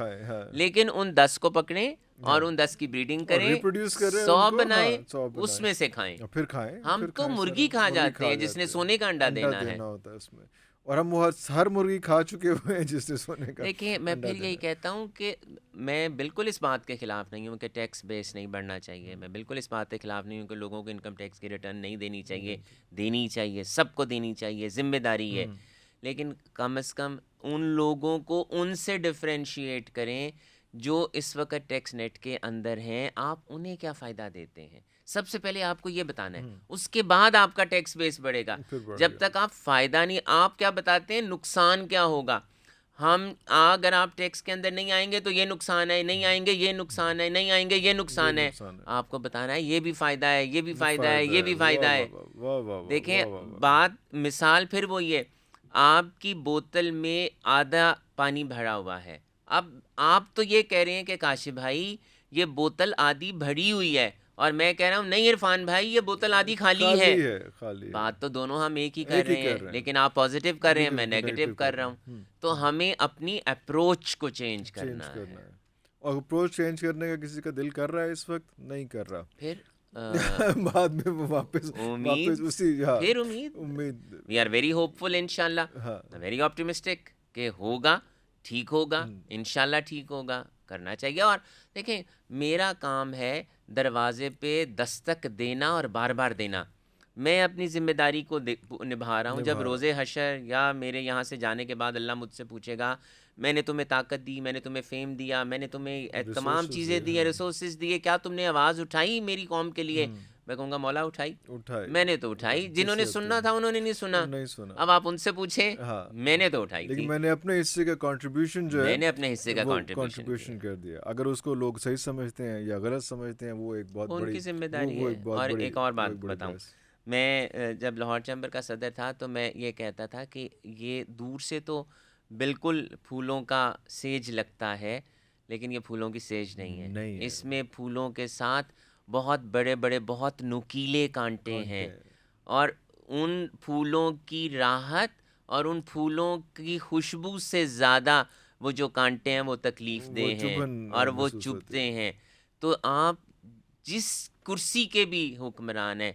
لیکن ان 10 کو پکڑیں اور ان 10 کی بریڈنگ کریں، 100 بنائیں، اس میں سے کھائیں. پھر کھائیں. ہم تو مرغی کھا جاتے ہیں جس نے سونے کا انڈا دینا ہے. ہوتا ہے اس میں، اور ہم ہر مرغی کھا چکے ہوئے ہیں جس نے سونے کا. دیکھیں میں پھر یہی کہتا ہوں کہ میں بالکل اس بات کے خلاف نہیں ہوں کہ ٹیکس بیس نہیں بڑھنا چاہیے. میں بالکل اس بات کے خلاف نہیں ہوں کہ لوگوں کو انکم ٹیکس کی ریٹرن نہیں دینی چاہیے. دینی چاہیے، سب کو دینی چاہیے، ذمہ داری ہے. لیکن کم از کم ان لوگوں کو ان سے ڈفرینشیٹ کریں جو اس وقت ٹیکس نیٹ کے اندر ہیں. آپ انہیں کیا فائدہ دیتے ہیں سب سے پہلے آپ کو یہ بتانا ہے، اس کے بعد آپ کا ٹیکس بیس بڑھے گا. جب تک آپ فائدہ نہیں، آپ کیا بتاتے ہیں نقصان کیا ہوگا. ہم اگر آپ ٹیکس کے اندر نہیں آئیں گے تو یہ نقصان ہے، نہیں آئیں گے یہ نقصان ہے، نہیں آئیں گے یہ نقصان ہے. آپ کو بتانا ہے یہ بھی فائدہ ہے، یہ بھی فائدہ ہے، یہ بھی فائدہ ہے. دیکھیں بات مثال پھر وہی ہے، آپ کی بوتل میں آدھا پانی بھرا ہوا ہے. اب آپ تو یہ کہہ رہے ہیں کہ کاشف بھائی یہ بوتل آدھی بھری ہوئی ہے، اور میں کہہ رہا ہوں نہیں عرفان بھائی یہ بوتل آدھی خالی ہے. بات تو دونوں ہم ایک ہی کر رہے ہیں، لیکن آپ پازیٹیو کر رہے ہیں، میں نیگیٹو کر رہا ہوں. تو ہمیں اپنی اپروچ کو چینج کرنا ہے. اور اپروچ چینج کرنے کا کسی کا دل کر رہا ہے اس وقت؟ نہیں کر رہا. پھر بعد میں واپس اسی امید وی آر ویری ہوپ فل، انشاءاللہ ویری آپٹیمسٹک کہ ہوگا، ٹھیک ہوگا، انشاءاللہ ٹھیک ہوگا. کرنا چاہیے. اور دیکھیں میرا کام ہے دروازے پہ دستک دینا اور بار بار دینا. میں اپنی ذمہ داری کو نبھا رہا ہوں. جب روز حشر یا میرے یہاں سے جانے کے بعد اللہ مجھ سے پوچھے گا میں نے تمہیں طاقت دی، میں نے تمہیں فیم دیا، میں نے تمہیں تمام چیزیں دی، ریسورسز دیے، کیا تم نے آواز اٹھائی میری قوم کے لیے؟ میں کہوں گا مولا اٹھائی، میں نے تو اٹھائی. جنہوں نے سننا تھا انہوں نے نہیں سنا. اب آپ ان سے پوچھیں، میں نے تو اٹھائی تھی، میں نے اپنے حصے کا کنٹریبیوشن جو ہے میں نے اپنے حصے کا کنٹریبیوشن کر دیا. اگر اس کو لوگ صحیح سمجھتے ہیں یا غلط سمجھتے ہیں وہ ایک بہت بڑی ان کی ذمہ داری ہے. اور ایک اور بات بتاؤں، میں جب لاہور چیمبر کا صدر تھا تو میں یہ کہتا تھا کہ یہ دور سے تو بالکل پھولوں کا سیج لگتا ہے، لیکن یہ پھولوں کی سیج نہیں ہے. اس میں پھولوں کے ساتھ بہت بڑے بڑے بہت نوکیلے کانٹے ہیں، اور ان پھولوں کی راحت اور ان پھولوں کی خوشبو سے زیادہ وہ جو کانٹے ہیں وہ تکلیف دہ ہیں اور وہ چبھتے ہیں. تو آپ جس کرسی کے بھی حکمران ہیں،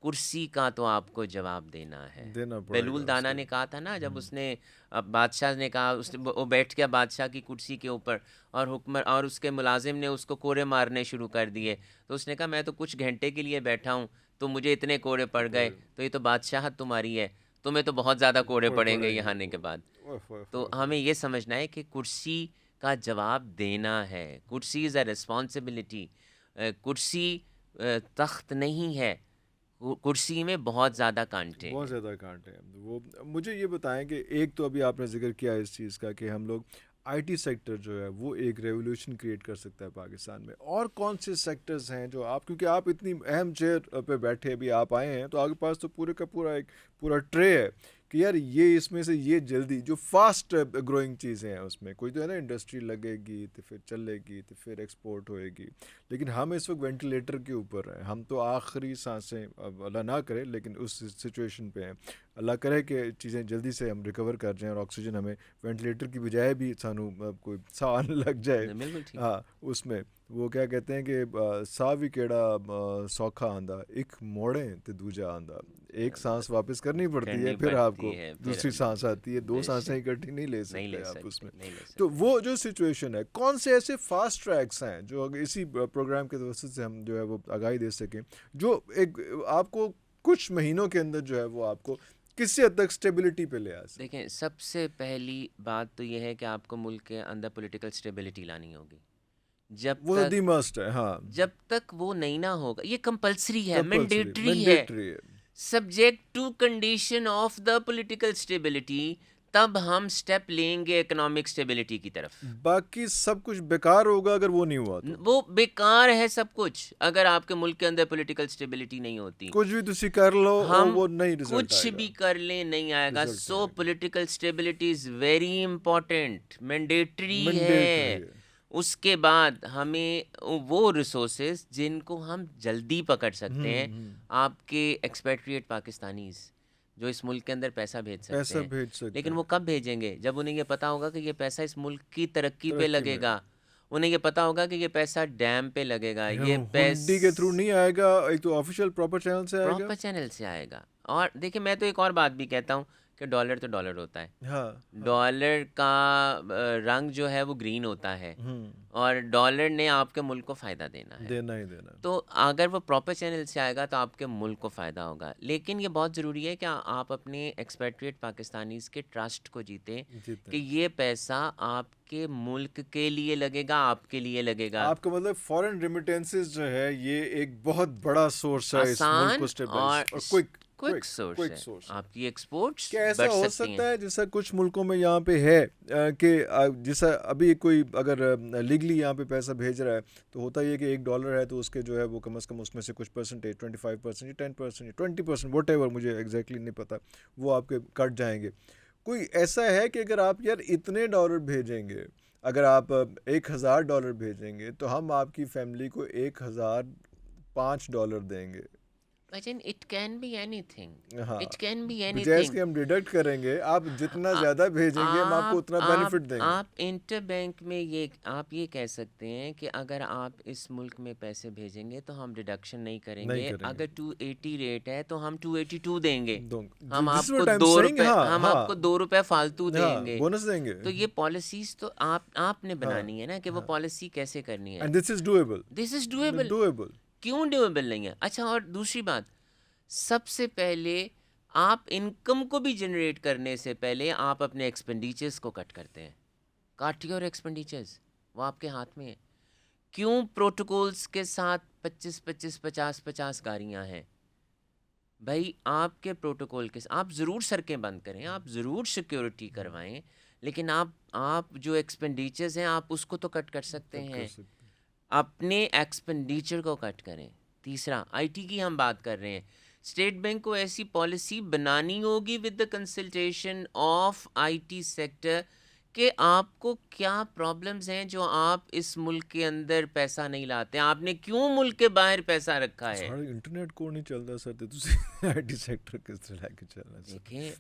کرسی کا تو آپ کو جواب دینا ہے. بیلول دانا نے کہا تھا نا، جب اس نے بادشاہ نے کہا، وہ بیٹھ گیا بادشاہ کی کرسی کے اوپر اور اس کے ملازم نے اس کو کوڑے مارنے شروع کر دیے، تو اس نے کہا میں تو کچھ گھنٹے کے لیے بیٹھا ہوں تو مجھے اتنے کوڑے پڑ گئے، تو یہ تو بادشاہت تمہاری ہے، تمہیں تو بہت زیادہ کوڑے پڑیں گے یہاں آنے کے بعد. تو ہمیں یہ سمجھنا ہے کہ کرسی کا جواب دینا ہے. کرسی از اے ریسپانسبلٹی. کرسی تخت نہیں ہے، کرسی میں بہت زیادہ کانٹے ہیں. وہ مجھے یہ بتائیں کہ ایک تو ابھی آپ نے ذکر کیا اس چیز کا کہ ہم لوگ آئی ٹی سیکٹر جو ہے وہ ایک ریولیوشن کریٹ کر سکتا ہے پاکستان میں. اور کون سے سیکٹرز ہیں جو آپ, کیونکہ آپ اتنی اہم چیئر پہ بیٹھے ابھی آپ آئے ہیں تو آپ کے پاس تو پورے کا پورا ایک پورا ٹرے ہے کہ یار یہ اس میں سے یہ جلدی جو فاسٹ گروئنگ چیزیں ہیں اس میں کوئی تو ہے نا, انڈسٹری لگے گی تو پھر چلے گی تو پھر ایکسپورٹ ہوئے گی. لیکن ہم اس وقت وینٹیلیٹر کے اوپر ہیں, ہم تو آخری سانسیں, اب اللہ نہ کرے لیکن اس سچویشن پہ ہیں. اللہ کرے کہ چیزیں جلدی سے ہم ریکور کر جائیں اور آکسیجن ہمیں وینٹیلیٹر کی بجائے بھی سانو کوئی سا آنے لگ جائے. بالکل ٹھیک. ہاں اس میں وہ کیا کہتے ہیں کہ سا بھی کیڑا سوکھا آندا, ایک موڑیں تو دوجا آندا, ایک سانس واپس کرنی پڑتی ہے پھر آپ کو دوسری سانس آتی ہے, دو سانسیں اکٹھی نہیں لے سکتے آپ اس میں. تو وہ جو سچویشن ہے, کون سے ایسے فاسٹ ٹریکس ہیں جو اسی پروگرام کے توسط سے ہم جو ہے وہ آگاہی دے سکیں, جو ایک آپ کو کچھ مہینوں کے اندر جو ہے وہ آپ کو کس حد تک اسٹیبلٹی پہ لے آ سکتے؟ دیکھیں, سب سے پہلی بات تو یہ ہے کہ آپ کو ملک کے اندر پولیٹیکل اسٹیبلٹی لانی ہوگی. وہ دی مسٹ ہے. ہاں, جب تک وہ نہیں نہ ہوگا, یہ کمپلسری ہے, مینڈیٹری مینڈیٹری ہے, subject to condition of the political stability, تب ہم سٹیپ لیں گے اکنامک اسٹیبلٹی کی طرف. باقی سب کچھ بیکار ہوگا اگر وہ نہیں ہوا تو. وہ بیکار ہے سب کچھ اگر آپ کے ملک کے اندر پولیٹیکل اسٹیبلٹی نہیں ہوتی. کچھ بھی تسی کر لو ہم وہ نہیں رزلٹ کچھ آئے گا, بھی کر لیں نہیں آئے گا. So political stability is very important, mandatory ہے. اس کے بعد ہمیں وہ ریسورسز جن کو ہم جلدی پکڑ سکتے ہیں, آپ کے ایکسپیٹریٹ پاکستانیز جو اس ملک کے اندر پیسہ بھیج سکتے ہیں, لیکن وہ کب بھیجیں گے؟ جب انہیں یہ پتہ ہوگا کہ یہ پیسہ اس ملک کی ترقی پہ لگے گا, انہیں یہ پتہ ہوگا کہ یہ پیسہ ڈیم پہ لگے گا, یہ ہنڈی کے تھرو نہیں آئے گا, ایک تو آفیشیل پراپر چینل سے آئے گا, پراپر چینل سے آئے گا. اور دیکھیں, میں تو ایک اور بات بھی کہتا ہوں کہ ڈالر تو ڈالر ہوتا ہے. ڈالر کا رنگ جو ہے وہ گرین ہوتا ہے, اور ڈالر نے آپ کے ملک کو فائدہ دینا ہے, دینا ہی دینا. تو اگر وہ پراپر چینل سے آئے گا تو آپ کے ملک کو فائدہ ہوگا. لیکن یہ بہت ضروری ہے کہ آپ اپنے ایکسپیٹریٹ پاکستانیز کے ٹرسٹ کو جیتیں کہ یہ پیسہ آپ کے ملک کے لیے لگے گا, آپ کے لیے لگے گا. آپ کا مطلب فارن ریمیٹنسز جو ہے یہ ایک بہت بڑا سورس ہے اس ملک کو اسٹیبلش اور کوئک سورس ہے. آپ کی ایکسپورٹس کیا ایسا ہو سکتا ہے جیسا کچھ ملکوں میں یہاں پہ ہے کہ جیسا ابھی کوئی اگر لیگلی یہاں پہ پیسہ بھیج رہا ہے تو ہوتا یہ کہ $1 ہے تو اس کے جو ہے وہ کم از کم اس میں سے کچھ پرسنٹیج 25% 10% 20% واٹ ایور, مجھے ایگزیکٹلی نہیں پتا, وہ آپ کے کٹ جائیں گے. کوئی ایسا ہے کہ اگر آپ یار اتنے ڈالر بھیجیں گے, اگر آپ $1,000 بھیجیں گے تو ہم آپ کی فیملی کو $1,005 دیں گے. It can be anything. It can be anything. بجائے کہ ہم ڈیڈکٹ کریں گے, آپ جتنا زیادہ بھیجیں گے ہم آپ کو اتنا بینیفٹ دیں گے. آپ انٹر بینک میں آپ یہ کہہ سکتے ہیں کہ اگر آپ اس ملک میں پیسے بھیجیں گے تو ہم ڈیڈکشن نہیں کریں گے. اگر 280 ریٹ ہے تو ہم 282 دیں گے. ہم آپ کو $2 فالتو دیں گے, بونس دیں گے. تو یہ پالیسیز تو آپ نے بنانی ہے نا کہ وہ پالیسی کیسے کرنی ہے. دس از ڈویبل. کیوں ڈویبل نہیں ہے؟ اچھا, اور دوسری بات, سب سے پہلے آپ انکم کو بھی جنریٹ کرنے سے پہلے آپ اپنے ایکسپینڈیچرز کو کٹ کرتے ہیں. کٹ یور ایکسپینڈیچرز, وہ آپ کے ہاتھ میں ہے. کیوں پروٹوکولز کے ساتھ 50 گاڑیاں ہیں بھائی؟ آپ کے پروٹوکول کے ساتھ آپ ضرور سڑکیں بند کریں, آپ ضرور سیکیورٹی کروائیں, لیکن آپ جو ایکسپینڈیچرز ہیں آپ اس کو تو کٹ کر سکتے ہیں. اپنے ایکسپینڈیچر کو کٹ کریں. تیسرا, آئی ٹی کی ہم بات کر رہے ہیں. اسٹیٹ بینک کو ایسی پالیسی بنانی ہوگی with the consultation of I T sector کہ آپ کو کیا پرابلمز ہیں جو آپ اس ملک کے اندر پیسہ نہیں لاتے. آپ نے کیوں ملک کے باہر پیسہ رکھا ہے؟ انٹرنیٹ کو نہیں چلتا سر, تو تسی آئی ٹی سیکٹر کس طرح کے چلنا سر؟ دیکھیں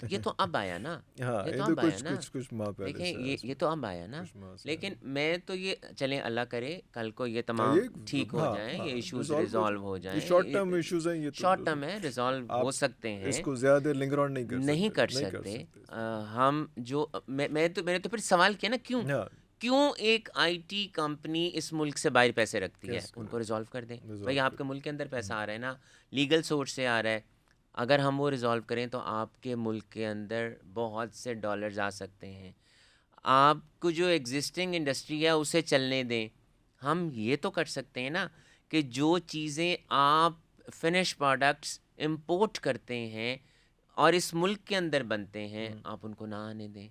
یہ تو اب آیا نا, یہ تو اب آیا نا, دیکھیں یہ تو اب آیا نا. لیکن میں تو یہ چلیں, اللہ کرے کل کو یہ تمام ٹھیک ہو جائیں, یہ ایشوز ریزالو ہو جائیں. شارٹ ٹرم ایشوز ہیں, یہ شارٹ ٹرم ہے, ریزالو ہو سکتے ہیں, اس کو زیادہ لنگر آن نہیں کر سکتے. ہم جو میں نے تو پھر سوال کیا نا, کیوں ایک آئی ٹی کمپنی اس ملک سے باہر پیسے رکھتی ہے؟ ان کو ریزالو کر دیں بھائی. آپ کے ملک کے اندر پیسہ آ رہا ہے نا, لیگل سورس سے آ رہا ہے, اگر ہم وہ ریزالو کریں تو آپ کے ملک کے اندر بہت سے ڈالرز آ سکتے ہیں. آپ کو جو ایگزسٹنگ انڈسٹری ہے اسے چلنے دیں. ہم یہ تو کر سکتے ہیں نا کہ جو چیزیں آپ فنش پروڈکٹس امپورٹ کرتے ہیں اور اس ملک کے اندر بنتے ہیں, آپ ان کو نہ آنے دیں.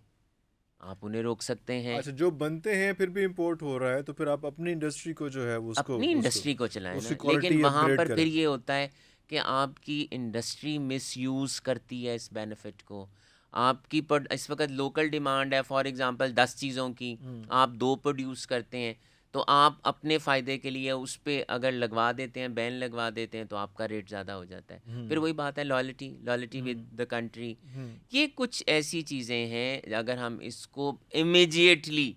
آپ انہیں روک سکتے ہیں. اچھا جو بنتے ہیں پھر بھی امپورٹ ہو رہا ہے تو پھر آپ اپنی انڈسٹری کو جو ہے اس کو اپنی انڈسٹری کو چلائیں اس نا. کی لیکن کوالٹی اپ وہاں گریڈ پر کریں. پھر یہ ہوتا ہے کہ آپ کی انڈسٹری مس یوز کرتی ہے اس بینیفٹ کو. آپ کی اس وقت لوکل ڈیمانڈ ہے فار ایگزامپل 10 چیزوں کی، آپ 2 پروڈیوس کرتے ہیں، تو آپ اپنے فائدے کے لیے اس پہ اگر لگوا دیتے ہیں، بین لگوا دیتے ہیں، تو آپ کا ریٹ زیادہ ہو جاتا ہے. پھر وہی بات ہے لائلٹی ود دا کنٹری. یہ کچھ ایسی چیزیں ہیں اگر ہم اس کو امیجیٹلی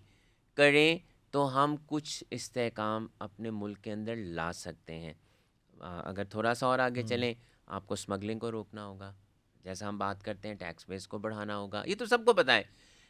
کریں تو ہم کچھ استحکام اپنے ملک کے اندر لا سکتے ہیں. اگر تھوڑا سا اور آگے چلیں، آپ کو اسمگلنگ کو روکنا ہوگا، جیسا ہم بات کرتے ہیں ٹیکس بیس کو بڑھانا ہوگا. یہ تو سب کو پتہ ہے،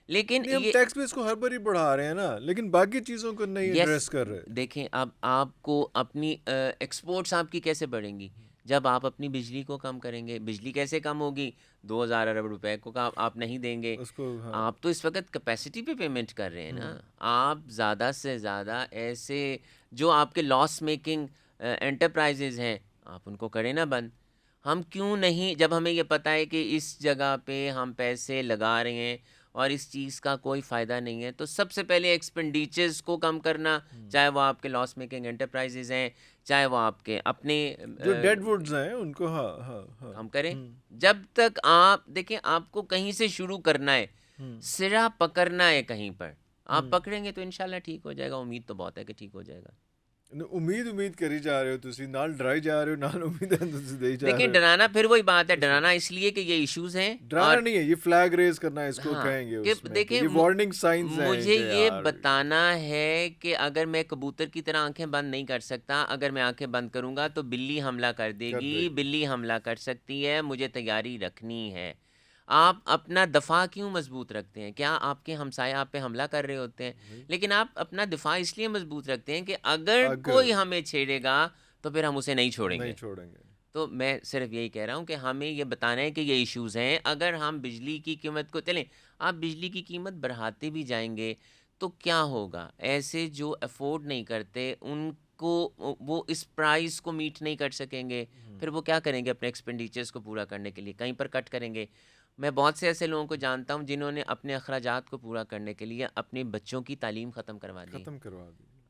لیکن نہیں ہم یہ ٹیکس بیس کو ہر بار ہی بڑھا رہے ہیں نا، لیکن باقی چیزوں کو نہیں یس ایڈریس کر رہے. دیکھیں اب آپ کو اپنی ایکسپورٹس آپ کی کیسے بڑھیں گی جب آپ اپنی بجلی کو کم کریں گے. بجلی کیسے کم ہوگی؟ 2000 ارب روپے کو آپ نہیں دیں گے. اس کو آپ تو اس وقت کیپیسٹی پہ پیمنٹ کر رہے ہیں نا. آپ زیادہ سے زیادہ ایسے جو آپ کے لاس میکنگ انٹرپرائزز ہیں آپ ان کو کریں نا بند. ہم کیوں نہیں، جب ہمیں یہ پتہ ہے کہ اس جگہ پہ ہم پیسے لگا رہے ہیں اور اس چیز کا کوئی فائدہ نہیں ہے، تو سب سے پہلے ایکسپینڈیچرز کو کم کرنا، چاہے وہ آپ کے لاس میکنگ انٹرپرائزز ہیں، چاہے وہ آپ کے اپنے جو ڈیڈ ووڈز ہیں ان کو ہم کریں. جب تک آپ دیکھیں آپ کو کہیں سے شروع کرنا ہے، سرا پکڑنا ہے کہیں پر، آپ پکڑیں گے تو انشاءاللہ ٹھیک ہو جائے گا. امید تو بہت ہے کہ ٹھیک ہو جائے گا. امید کری جا رہے ہو تسی، نال ڈرائی جا رہے ہو، نال امید دے جا دیکھیں رہے ہو. ڈرانا پھر وہی بات ہے، ڈرانا اس لیے کہ یہ ایشوز ہیں. اور ڈرانا نہیں ہے، یہ فلیگ ریز کرنا ہے، اس کو ہاں کہیں گے کہ اس میں کہ دیکھیں یہ وارننگ سائنز ہیں مجھے کہ یہ یار. بتانا ہے کہ اگر میں کبوتر کی طرح آنکھیں بند نہیں کر سکتا، اگر میں آنکھیں بند کروں گا تو بلی حملہ کر دے گی، بلی حملہ کر سکتی ہے، مجھے تیاری رکھنی ہے. آپ اپنا دفاع کیوں مضبوط رکھتے ہیں؟ کیا آپ کے ہمسائے آپ پہ حملہ کر رہے ہوتے ہیں؟ لیکن آپ اپنا دفاع اس لیے مضبوط رکھتے ہیں کہ اگر کوئی ہمیں چھیڑے گا تو پھر ہم اسے نہیں چھوڑیں گے. تو میں صرف یہی کہہ رہا ہوں کہ ہمیں یہ بتانا ہے کہ یہ ایشوز ہیں. اگر ہم بجلی کی قیمت کو چلیں، آپ بجلی کی قیمت بڑھاتے بھی جائیں گے تو کیا ہوگا؟ ایسے جو افورڈ نہیں کرتے ان کو، وہ اس پرائز کو میٹ نہیں کر سکیں گے، پھر وہ کیا کریں گے؟ اپنے ایکسپینڈیچرز کو پورا کرنے کے لیے کہیں پر کٹ کریں گے. میں بہت سے ایسے لوگوں کو جانتا ہوں جنہوں نے اپنے اخراجات کو پورا کرنے کے لیے اپنے بچوں کی تعلیم ختم کروا دی.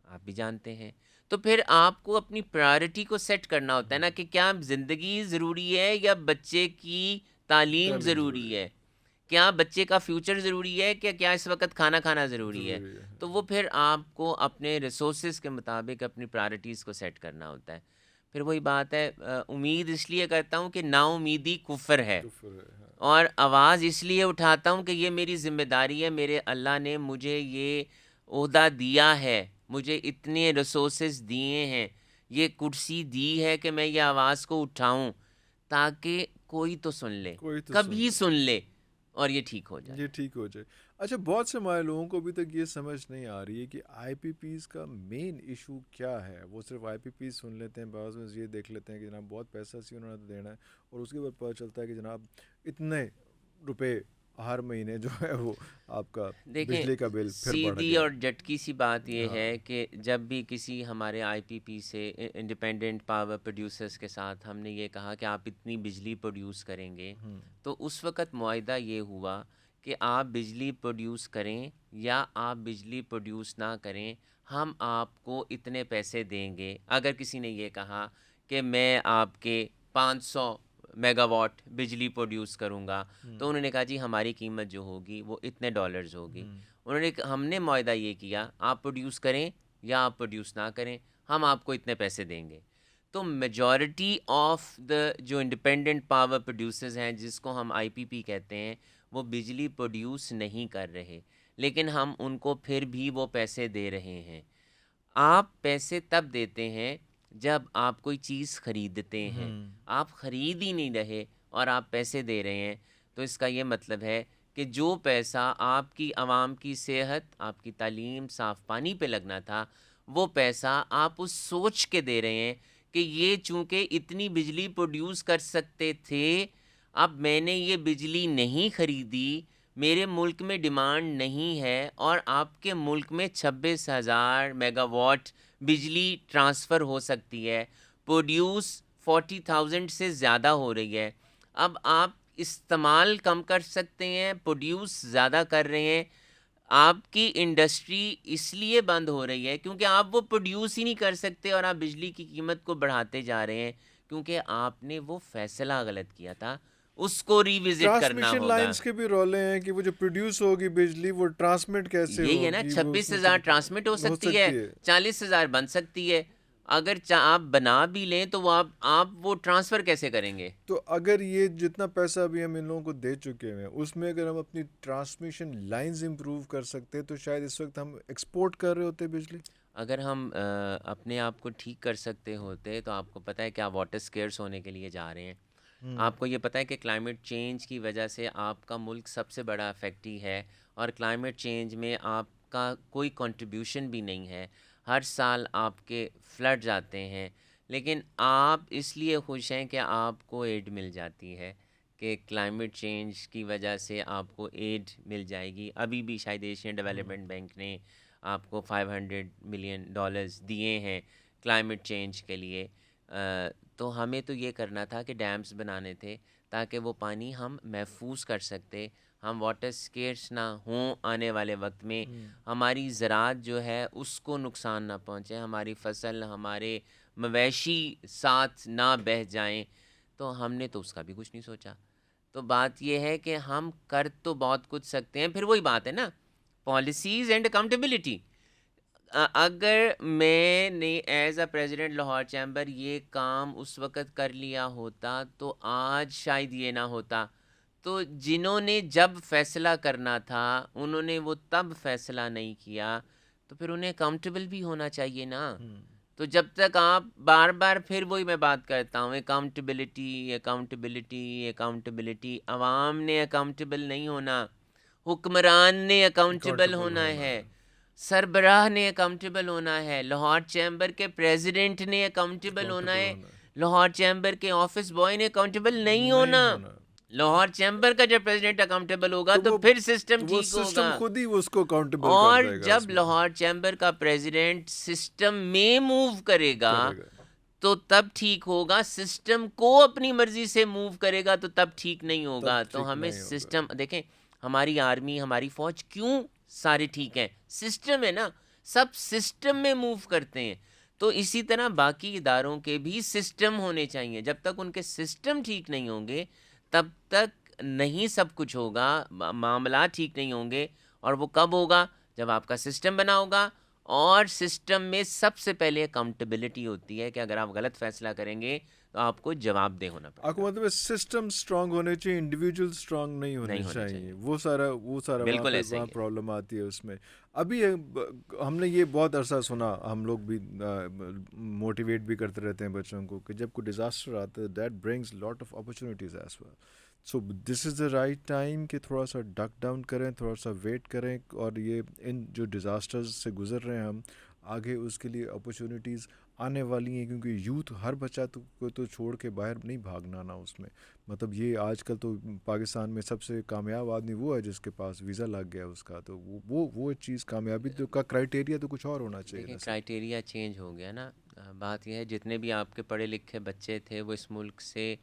آپ بھی جانتے ہیں. تو پھر آپ کو اپنی پرائرٹی کو سیٹ کرنا ہوتا ہے نا کہ کیا زندگی ضروری ہے یا بچے کی تعلیم ضروری ہے، کیا بچے کا فیوچر ضروری ہے کہ کیا اس وقت کھانا کھانا ضروری ہے. تو وہ پھر آپ کو اپنے ریسورسز کے مطابق اپنی پرائرٹیز کو سیٹ کرنا ہوتا ہے. پھر وہی بات ہے، امید اس لیے کرتا ہوں کہ نا امیدی کفر ہے، اور آواز اس لیے اٹھاتا ہوں کہ یہ میری ذمہ داری ہے. میرے اللہ نے مجھے یہ عہدہ دیا ہے، مجھے اتنے ریسورسز دیے ہیں، یہ کرسی دی ہے کہ میں یہ آواز کو اٹھاؤں تاکہ کوئی تو سن لے، کبھی سن لے اور یہ ٹھیک ہو جائے. یہ ٹھیک ہو جائے. اچھا بہت سے ہمارے لوگوں کو ابھی تک یہ سمجھ نہیں آ رہی ہے کہ آئی پی پیز کا مین ایشو کیا ہے. وہ صرف آئی پی پیز سن لیتے ہیں، بعض میں یہ دیکھ لیتے ہیں کہ جناب بہت پیسہ سی انہوں نے دینا ہے، اور اس کے بعد پتہ چلتا ہے کہ جناب اتنے روپے ہر مہینے جو ہے وہ آپ کا بجلی کا بل پھر بڑھ سیدھی گیا. اور جھٹکی سی بات یہ ہے کہ جب بھی کسی ہمارے آئی پی پی سے انڈیپینڈنٹ پاور پروڈیوسرز کے ساتھ ہم نے یہ کہا کہ آپ اتنی بجلی پروڈیوس کریں گے، تو اس وقت معاہدہ یہ ہوا کہ آپ بجلی پروڈیوس کریں یا آپ بجلی پروڈیوس نہ کریں، ہم آپ کو اتنے پیسے دیں گے. اگر کسی نے یہ کہا کہ میں آپ کے 500 میگا واٹ بجلی پروڈیوس کروں گا، تو انہوں نے کہا جی ہماری قیمت جو ہوگی وہ اتنے ڈالرز ہوگی. ہم نے معاہدہ یہ کیا آپ پروڈیوس کریں یا آپ پروڈیوس نہ کریں، ہم آپ کو اتنے پیسے دیں گے. تو میجورٹی آف دا جو انڈیپینڈنٹ پاور پروڈیوسرز ہیں، جس کو ہم آئی پی پی کہتے ہیں، وہ بجلی پروڈیوس نہیں کر رہے، لیکن ہم ان کو پھر بھی وہ پیسے دے رہے ہیں. آپ پیسے تب دیتے ہیں جب آپ کوئی چیز خریدتے ہیں. آپ خرید ہی نہیں رہے اور آپ پیسے دے رہے ہیں، تو اس کا یہ مطلب ہے کہ جو پیسہ آپ کی عوام کی صحت، آپ کی تعلیم، صاف پانی پہ لگنا تھا، وہ پیسہ آپ اس سوچ کے دے رہے ہیں کہ یہ چونکہ اتنی بجلی پروڈیوس کر سکتے تھے، اب میں نے یہ بجلی نہیں خریدی، میرے ملک میں ڈیمانڈ نہیں ہے، اور آپ کے ملک میں 26,000 میگا واٹ بجلی ٹرانسفر ہو سکتی ہے، پروڈیوس 40,000 سے زیادہ ہو رہی ہے. اب آپ استعمال کم کر سکتے ہیں، پروڈیوس زیادہ کر رہے ہیں. آپ کی انڈسٹری اس لیے بند ہو رہی ہے کیونکہ آپ وہ پروڈیوس ہی نہیں کر سکتے اور آپ بجلی کی قیمت کو بڑھاتے جا رہے ہیں کیونکہ آپ نے وہ فیصلہ غلط کیا تھا، اس کو ریوزٹ کرنا ٹرانسمیشن ہوگا. لائنز کے بھی رولے ہیں کہ وہ جو پروڈیوس ہوگی بجلی وہ ٹرانسمٹ کیسے یہی ہے نا، ہوگی، وہ اس 26,000 ٹرانسمٹ ہو ہو سکتی ہے، سکتی ہے. 40,000 بن سکتی ہے. اگر آپ بنا بھی لیں تو وہ آپ وہ ٹرانسفر کیسے کریں گے؟ تو اگر یہ جتنا پیسہ ابھی ہم ان لوگوں کو دے چکے ہیں اس میں اگر ہم اپنی ٹرانسمیشن لائنز امپروو کر سکتے تو شاید اس وقت ہم ایکسپورٹ کر رہے ہوتے بجلی. اگر ہم اپنے آپ کو ٹھیک کر سکتے ہوتے تو آپ کو پتہ ہے کہ آپ واٹر سکیئرس ہونے کے لیے جا رہے ہیں. آپ کو یہ پتہ ہے کہ کلائمیٹ چینج کی وجہ سے آپ کا ملک سب سے بڑا افیکٹی ہے اور کلائمیٹ چینج میں آپ کا کوئی کنٹریبیوشن بھی نہیں ہے. ہر سال آپ کے فلڈ جاتے ہیں لیکن آپ اس لیے خوش ہیں کہ آپ کو ایڈ مل جاتی ہے کہ کلائمیٹ چینج کی وجہ سے آپ کو ایڈ مل جائے گی. ابھی بھی شاید ایشین ڈیولپمنٹ بینک نے آپ کو $500 ملین دیے ہیں کلائمیٹ چینج کے لیے. تو ہمیں تو یہ کرنا تھا کہ ڈیمز بنانے تھے تاکہ وہ پانی ہم محفوظ کر سکتے، ہم واٹر سکیئرس نہ ہوں آنے والے وقت میں، ہماری زراعت جو ہے اس کو نقصان نہ پہنچے، ہماری فصل، ہمارے مویشی ساتھ نہ بہہ جائیں. تو ہم نے تو اس کا بھی کچھ نہیں سوچا. تو بات یہ ہے کہ ہم کر تو بہت کچھ سکتے ہیں. پھر وہی بات ہے نا، پالیسیز اینڈ اکاؤنٹیبلٹی. اگر میں نے as a president Lahore chamber یہ کام اس وقت کر لیا ہوتا تو آج شاید یہ نہ ہوتا. تو جنہوں نے جب فیصلہ کرنا تھا انہوں نے وہ تب فیصلہ نہیں کیا تو پھر انہیں اکاؤنٹیبل بھی ہونا چاہیے نا. تو جب تک آپ بار بار پھر وہی میں بات کرتا ہوں اکاؤنٹیبلٹی اکاؤنٹیبلٹی اکاؤنٹیبلٹی، عوام نے اکاؤنٹیبل نہیں ہونا، حکمران نے اکاؤنٹیبل ہونا ہے، سربراہ نے اکاؤنٹیبل ہونا ہے، لاہور چیمبر کے پریزیڈنٹ نے اکاؤنٹیبل ہونا ہے، لاہور چیمبر کے آفس بوائے نے اکاؤنٹیبل نہیں ہونا. لاہور چیمبر کا جب پریزیڈنٹ اکاؤنٹیبل ہوگا تو پھر سسٹم وہ ٹھیک سسٹم ہوگا. خود ہی اس کو اکاؤنٹیبل کر اور دے گا. جب لاہور چیمبر کا پریزیڈنٹ سسٹم میں موو کرے گا تو تب ٹھیک ہوگا، سسٹم کو اپنی مرضی سے موو کرے گا تو تب ٹھیک نہیں ہوگا. تو ہمیں سسٹم دیکھیں، ہماری آرمی، ہماری فوج کیوں سارے ٹھیک ہیں؟ سسٹم ہے نا، سب سسٹم میں موو کرتے ہیں. تو اسی طرح باقی اداروں کے بھی سسٹم ہونے چاہیے. جب تک ان کے سسٹم ٹھیک نہیں ہوں گے تب تک نہیں سب کچھ ہوگا، معاملات ٹھیک نہیں ہوں گے. اور وہ کب ہوگا؟ جب آپ کا سسٹم بنا ہوگا. اور سسٹم میں سب سے پہلے اکاؤنٹیبلٹی ہوتی ہے کہ اگر آپ غلط فیصلہ کریں گے تو آپ کو جواب دہ ہونا پڑے آپ کو گا. مطلب سسٹم اسٹرانگ ہونے چاہیے، انڈیویجول اسٹرانگ نہیں ہونے چاہیے. وہ سارا وہاں بالکل پہ ایسا ہی وہاں ہے. پرابلم آتی ہے اس میں. ابھی ہم نے یہ بہت عرصہ سنا، ہم لوگ بھی موٹیویٹ بھی کرتے رہتے ہیں بچوں کو کہ جب کوئی ڈیزاسٹر آتا ہے that brings lot of opportunities as well. So this is the right time کہ تھوڑا سا ڈک ڈاؤن کریں، تھوڑا سا ویٹ کریں. اور یہ ان جو ڈیزاسٹرز سے گزر رہے ہیں ہم، آگے اس کے لیے اپرچونیٹیز آنے والی ہیں کیونکہ یوتھ ہر بچہ کو تو چھوڑ کے باہر نہیں بھاگنا نا. اس میں مطلب یہ آج کل تو پاکستان میں سب سے کامیاب آدمی وہ ہے جس کے پاس ویزا لگ گیا اس کا. تو وہ چیز کامیابی تو کا کرائٹیریا تو کچھ اور ہونا چاہیے. دیکھیں کرائٹیریا چینج ہو گیا نا. بات یہ ہے جتنے بھی آپ کے پڑھے لکھے بچے تھے وہ اس ملک سے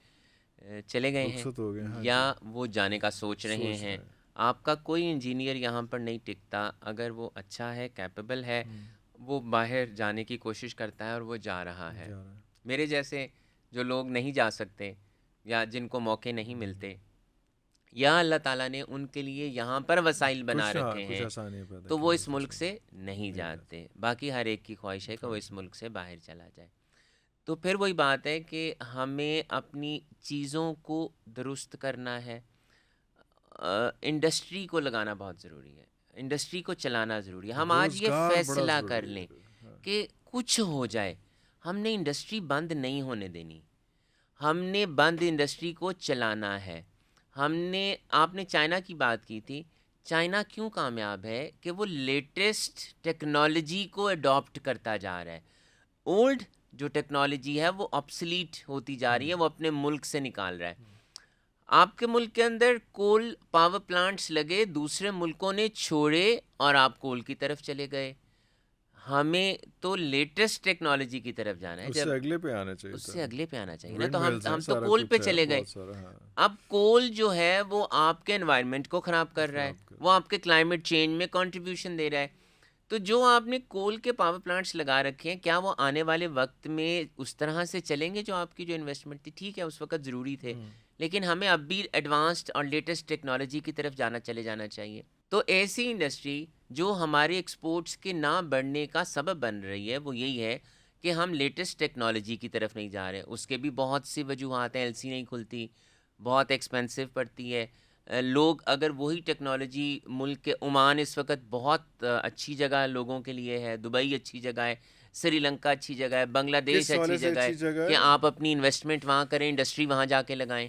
چلے گئے ہیں رخصت ہو گئے. ہاں یا وہ جانے کا سوچ رہے ہیں. آپ کا کوئی انجینئر یہاں پر نہیں ٹکتا. اگر وہ اچھا ہے، کیپیبل ہے، وہ باہر جانے کی کوشش کرتا ہے اور وہ جا رہا ہے. میرے جیسے جو لوگ نہیں جا سکتے یا جن کو موقع نہیں ملتے یا اللہ تعالیٰ نے ان کے لیے یہاں پر وسائل بنا رکھے ہیں تو وہ اس ملک سے نہیں جاتے. باقی ہر ایک کی خواہش ہے کہ وہ اس ملک سے باہر چلا جائے. تو پھر وہی بات ہے کہ ہمیں اپنی چیزوں کو درست کرنا ہے. انڈسٹری کو لگانا بہت ضروری ہے، انڈسٹری کو چلانا ضروری ہے. ہم آج یہ فیصلہ کر لیں کہ کچھ ہو جائے، ہم نے انڈسٹری بند نہیں ہونے دینی، ہم نے بند انڈسٹری کو چلانا ہے. آپ نے چائنا کی بات کی تھی. چائنا کیوں کامیاب ہے کہ وہ لیٹسٹ ٹیکنالوجی کو اڈاپٹ کرتا جا رہا ہے. اولڈ جو ٹیکنالوجی ہے وہ آبسلیٹ ہوتی جا رہی ہے، وہ اپنے ملک سے نکال رہا ہے. آپ کے ملک کے اندر کول پاور پلانٹس لگے، دوسرے ملکوں نے چھوڑے اور آپ کول کی طرف چلے گئے. ہمیں تو لیٹسٹ ٹیکنالوجی کی طرف جانا ہے، اس سے اگلے پہ آنا چاہیے، اس سے اگلے پہ آنا چاہیے نا. ونڈ تو ملز ہیں، ہم تو سارا کول کچھ پہ ہے چلے گئے. بہت سارا. اب کول جو ہے وہ آپ کے انوائرمنٹ کو خراب کر رہا ہے. وہ آپ کے کلائمیٹ چینج میں کنٹریبیوشن دے رہا ہے. تو جو آپ نے کول کے پاور پلانٹس لگا رکھے ہیں, کیا وہ آنے والے وقت میں اس طرح سے چلیں گے جو آپ کی جو انویسٹمنٹ تھی؟ ٹھیک ہے اس وقت ضروری تھے, لیکن ہمیں اب بھی ایڈوانسڈ اور لیٹسٹ ٹیکنالوجی کی طرف چلے جانا چاہیے. تو ایسی انڈسٹری جو ہمارے ایکسپورٹس کے نہ بڑھنے کا سبب بن رہی ہے وہ یہی ہے کہ ہم لیٹسٹ ٹیکنالوجی کی طرف نہیں جا رہے. اس کے بھی بہت سی وجوہات ہیں. ایل سی نہیں کھلتی, بہت ایکسپینسو پڑتی ہے. لوگ اگر وہی ٹیکنالوجی ملک کے عمان اس وقت بہت اچھی جگہ لوگوں کے لیے ہے, دبئی اچھی جگہ ہے, سری لنکا اچھی جگہ ہے, بنگلہ دیش کس اچھی حوالے سے جگہ ہے اچھی جگہ کہ ہے؟ آپ اپنی انویسٹمنٹ وہاں کریں, انڈسٹری وہاں جا کے لگائیں.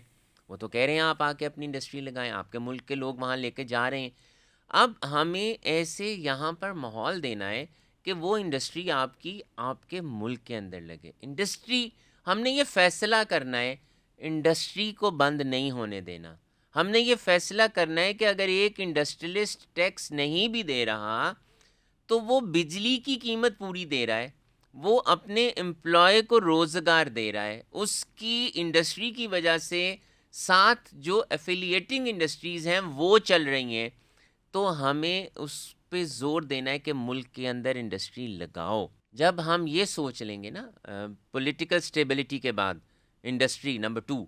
وہ تو کہہ رہے ہیں آپ آ کے اپنی انڈسٹری لگائیں, آپ کے ملک کے لوگ وہاں لے کے جا رہے ہیں. اب ہمیں ایسے یہاں پر ماحول دینا ہے کہ وہ انڈسٹری آپ کے ملک کے اندر لگے. انڈسٹری ہم نے یہ فیصلہ کرنا ہے, انڈسٹری کو بند نہیں ہونے دینا. ہم نے یہ فیصلہ کرنا ہے کہ اگر ایک انڈسٹریلسٹ ٹیکس نہیں بھی دے رہا تو وہ بجلی کی قیمت پوری دے رہا ہے, وہ اپنے امپلائی کو روزگار دے رہا ہے, اس کی انڈسٹری کی وجہ سے ساتھ جو ایفیلیٹنگ انڈسٹریز ہیں وہ چل رہی ہیں. تو ہمیں اس پہ زور دینا ہے کہ ملک کے اندر انڈسٹری لگاؤ. جب ہم یہ سوچ لیں گے نا پولیٹیکل سٹیبلٹی کے بعد انڈسٹری نمبر 2,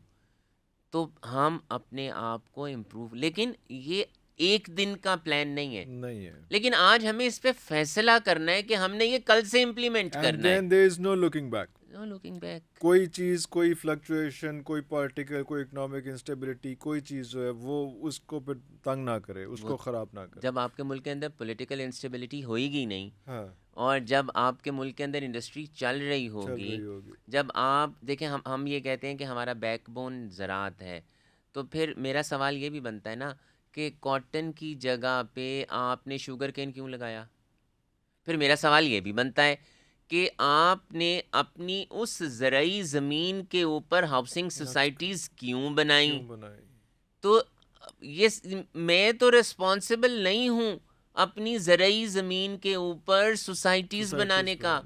تو ہم اپنے آپ کو امپروو, لیکن یہ ایک دن کا پلان نہیں ہے, لیکن آج ہمیں اس پہ فیصلہ کرنا ہے کہ ہم نے یہ کل سے امپلیمنٹ اینڈ کرنا ہے. دین دیر از نو looking back. No looking back. کوئی چیز, کوئی فلکچویشن, کوئی پولیٹیکل, کوئی اکنامک انسٹیبلٹی, کوئی چیز جو ہے وہ اس کو پھر تنگ نہ کرے, اس کو خراب نہ کرے. جب آپ کے ملک کے اندر پولیٹیکل انسٹیبلٹی ہوئے گی نہیں, ہاں, اور جب آپ کے ملک کے اندر انڈسٹری چل رہی ہوگی, جب آپ دیکھیں ہم یہ کہتے ہیں کہ ہمارا بیک بون زراعت ہے, تو پھر میرا سوال یہ بھی بنتا ہے نا کہ کاٹن کی جگہ پہ آپ نے شوگر کین کیوں لگایا؟ پھر میرا سوال یہ بھی بنتا ہے کہ آپ نے اپنی اس زرعی زمین کے اوپر ہاؤسنگ سوسائٹیز کیوں بنائیں؟ تو یہ میں تو ریسپانسبل نہیں ہوں اپنی زرعی زمین کے اوپر سوسائٹیز بنانے کا,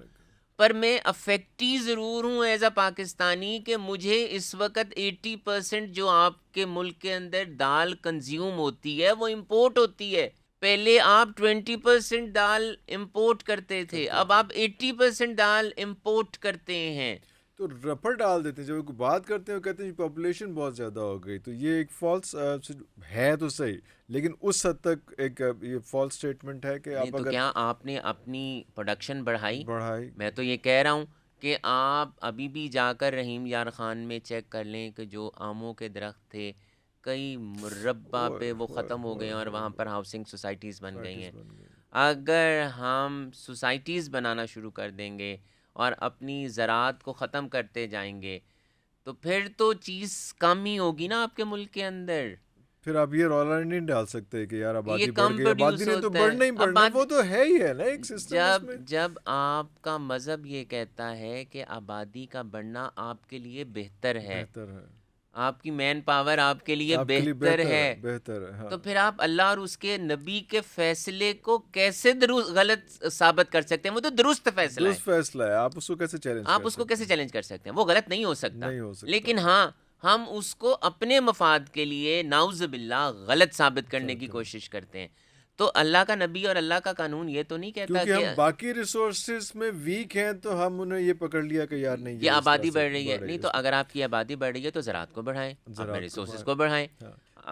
پر میں افیکٹی ضرور ہوں ایز اے پاکستانی کہ مجھے اس وقت 80% جو آپ کے ملک کے اندر دال کنزیوم ہوتی ہے وہ امپورٹ ہوتی ہے. پہلے آپ 20% دال امپورٹ کرتے تھے, اب آپ 80% دال امپورٹ کرتے ہیں. تو رپڑ ڈال دیتے ہیں. جب کوئی بات کرتے ہیں وہ کہتے ہیں پاپولیشن بہت زیادہ ہو گئی, تو یہ ایک فالس ہے تو صحیح, لیکن اس حد تک ایک یہ فالس اسٹیٹمنٹ ہے کہ آپ تو اگر کیا آپ نے اپنی پروڈکشن بڑھائی؟ میں تو یہ کہہ رہا ہوں کہ آپ ابھی بھی جا کر رحیم یار خان میں چیک کر لیں کہ جو آموں کے درخت تھے کئی مربع پہ وہ ختم ہو گئے ہیں اور وہاں پر ہاؤسنگ سوسائٹیز بن گئی ہیں. اگر ہم سوسائٹیز بنانا شروع کر دیں گے اور اپنی زراعت کو ختم کرتے جائیں گے تو پھر تو چیز کم ہی ہوگی نا آپ کے ملک کے اندر. پھر آپ یہ رولا نہیں ڈال سکتے کہ یار آبادی یہ بڑھ کم گئی, آبادی پروڈیوس نے تو ہوتا بڑھنا ہے. ہی بڑھنا, وہ تو ہے ہی ہے نا ایک سسٹم اس میں. جب آپ کا مذہب یہ کہتا ہے کہ آبادی کا بڑھنا آپ کے لیے بہتر ہے, آپ کی مین پاور آپ کے لیے بہتر ہے, تو پھر آپ اللہ اور اس کے نبی کے فیصلے کو کیسے غلط ثابت کر سکتے ہیں؟ وہ تو درست فیصلہ ہے. آپ اس کو کیسے چیلنج کر سکتے ہیں؟ وہ غلط نہیں ہو سکتا. لیکن ہاں ہم اس کو اپنے مفاد کے لیے نعوذ باللہ غلط ثابت کرنے کی کوشش کرتے ہیں. تو اللہ کا نبی اور اللہ کا قانون یہ تو نہیں کہتا کہ ہم باقی ریسورسز میں ویک ہیں تو ہم انہیں یہ پکڑ لیا کہ یار نہیں یہ آبادی بڑھ رہی ہے. نہیں تو اگر آپ کی آبادی بڑھ رہی ہے تو زراعت کو بڑھائیں, اپنے ریسورسز کو بڑھائیں.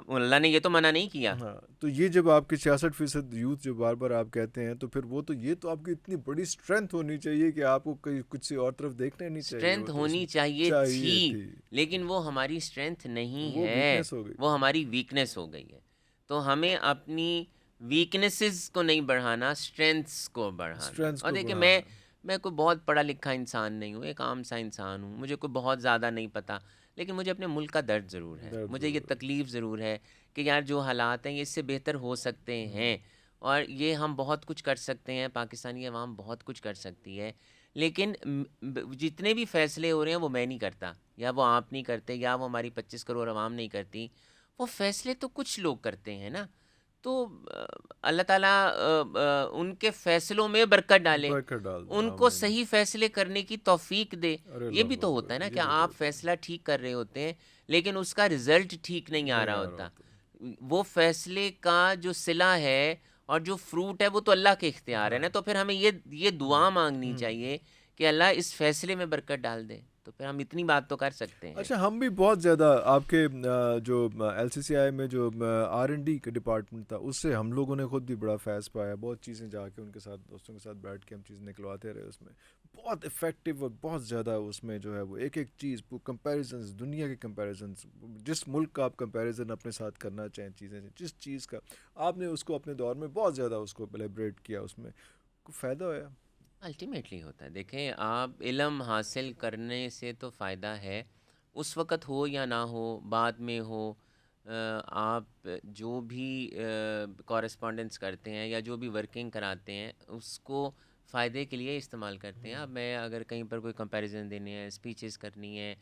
اللہ نے یہ تو منع نہیں کیا. تو یہ جب آپ کے 66% یوتھ جو بار بار آپ کہتے ہیں, تو پھر وہ تو یہ تو آپ کی اتنی بڑی اسٹرینتھ ہونی چاہیے کہ آپ کو کچھ سی اور طرف دیکھنا نہیں چاہیے. اسٹرینتھ ہونی چاہیے تھی, لیکن وہ ہماری اسٹرینتھ نہیں ہے, وہ ہماری ویکنیس ہو گئی ہے. تو ہمیں اپنی ویکنیسز کو نہیں بڑھانا, اسٹرینتھس کو بڑھانا. اور دیکھیں میں کوئی بہت پڑھا لکھا انسان نہیں ہوں, ایک عام سا انسان ہوں, مجھے کوئی بہت زیادہ نہیں پتہ, لیکن مجھے اپنے ملک کا درد ضرور ہے, مجھے یہ تکلیف ضرور ہے کہ یار جو حالات ہیں یہ اس سے بہتر ہو سکتے ہیں, اور یہ ہم بہت کچھ کر سکتے ہیں, پاکستانی عوام بہت کچھ کر سکتی ہے. لیکن جتنے بھی فیصلے ہو رہے ہیں وہ میں نہیں کرتا, یا وہ آپ نہیں کرتے, یا وہ ہماری 25 کروڑ عوام نہیں کرتی. وہ فیصلے تو کچھ لوگ کرتے ہیں نا, تو اللہ تعالیٰ ان کے فیصلوں میں برکت ڈالے, ان کو صحیح فیصلے کرنے کی توفیق دے. یہ بھی تو ہوتا ہے نا کہ آپ فیصلہ ٹھیک کر رہے ہوتے ہیں لیکن اس کا رزلٹ ٹھیک نہیں آ رہا ہوتا. وہ فیصلے کا جو صلہ ہے اور جو فروٹ ہے وہ تو اللہ کے اختیار ہے نا. تو پھر ہمیں یہ دعا مانگنی چاہیے کہ اللہ اس فیصلے میں برکت ڈال دے, تو پھر ہم اتنی بات تو کر سکتے ہیں. اچھا ہم بھی بہت زیادہ آپ کے جو ایل سی سی آئی میں جو آر این ڈی کا ڈپارٹمنٹ تھا اس سے ہم لوگوں نے خود بھی بڑا فیض پایا, بہت چیزیں جا کے ان کے ساتھ دوستوں کے ساتھ بیٹھ کے ہم چیزیں نکلواتے رہے, اس میں بہت افیکٹو اور بہت زیادہ اس میں جو ہے وہ ایک چیز کمپیریزنز, دنیا کے کمپیریزنز, جس ملک کا آپ کمپیریزن اپنے ساتھ کرنا چاہیں چیزیں, جس چیز کا آپ نے اس کو اپنے دور میں بہت زیادہ اس کو ایلیبریٹ کیا, اس میں کوئی فائدہ ہوا. الٹیمیٹلی ہوتا ہے. دیکھیں آپ علم حاصل کرنے سے تو فائدہ ہے, اس وقت ہو یا نہ ہو, بعد میں ہو, آپ جو بھی کورسپونڈنس کرتے ہیں یا جو بھی ورکنگ کراتے ہیں اس کو فائدے کے لیے استعمال کرتے ہیں. اب میں اگر کہیں پر کوئی کمپیریزن دینے ہے, اسپیچز کرنی ہے,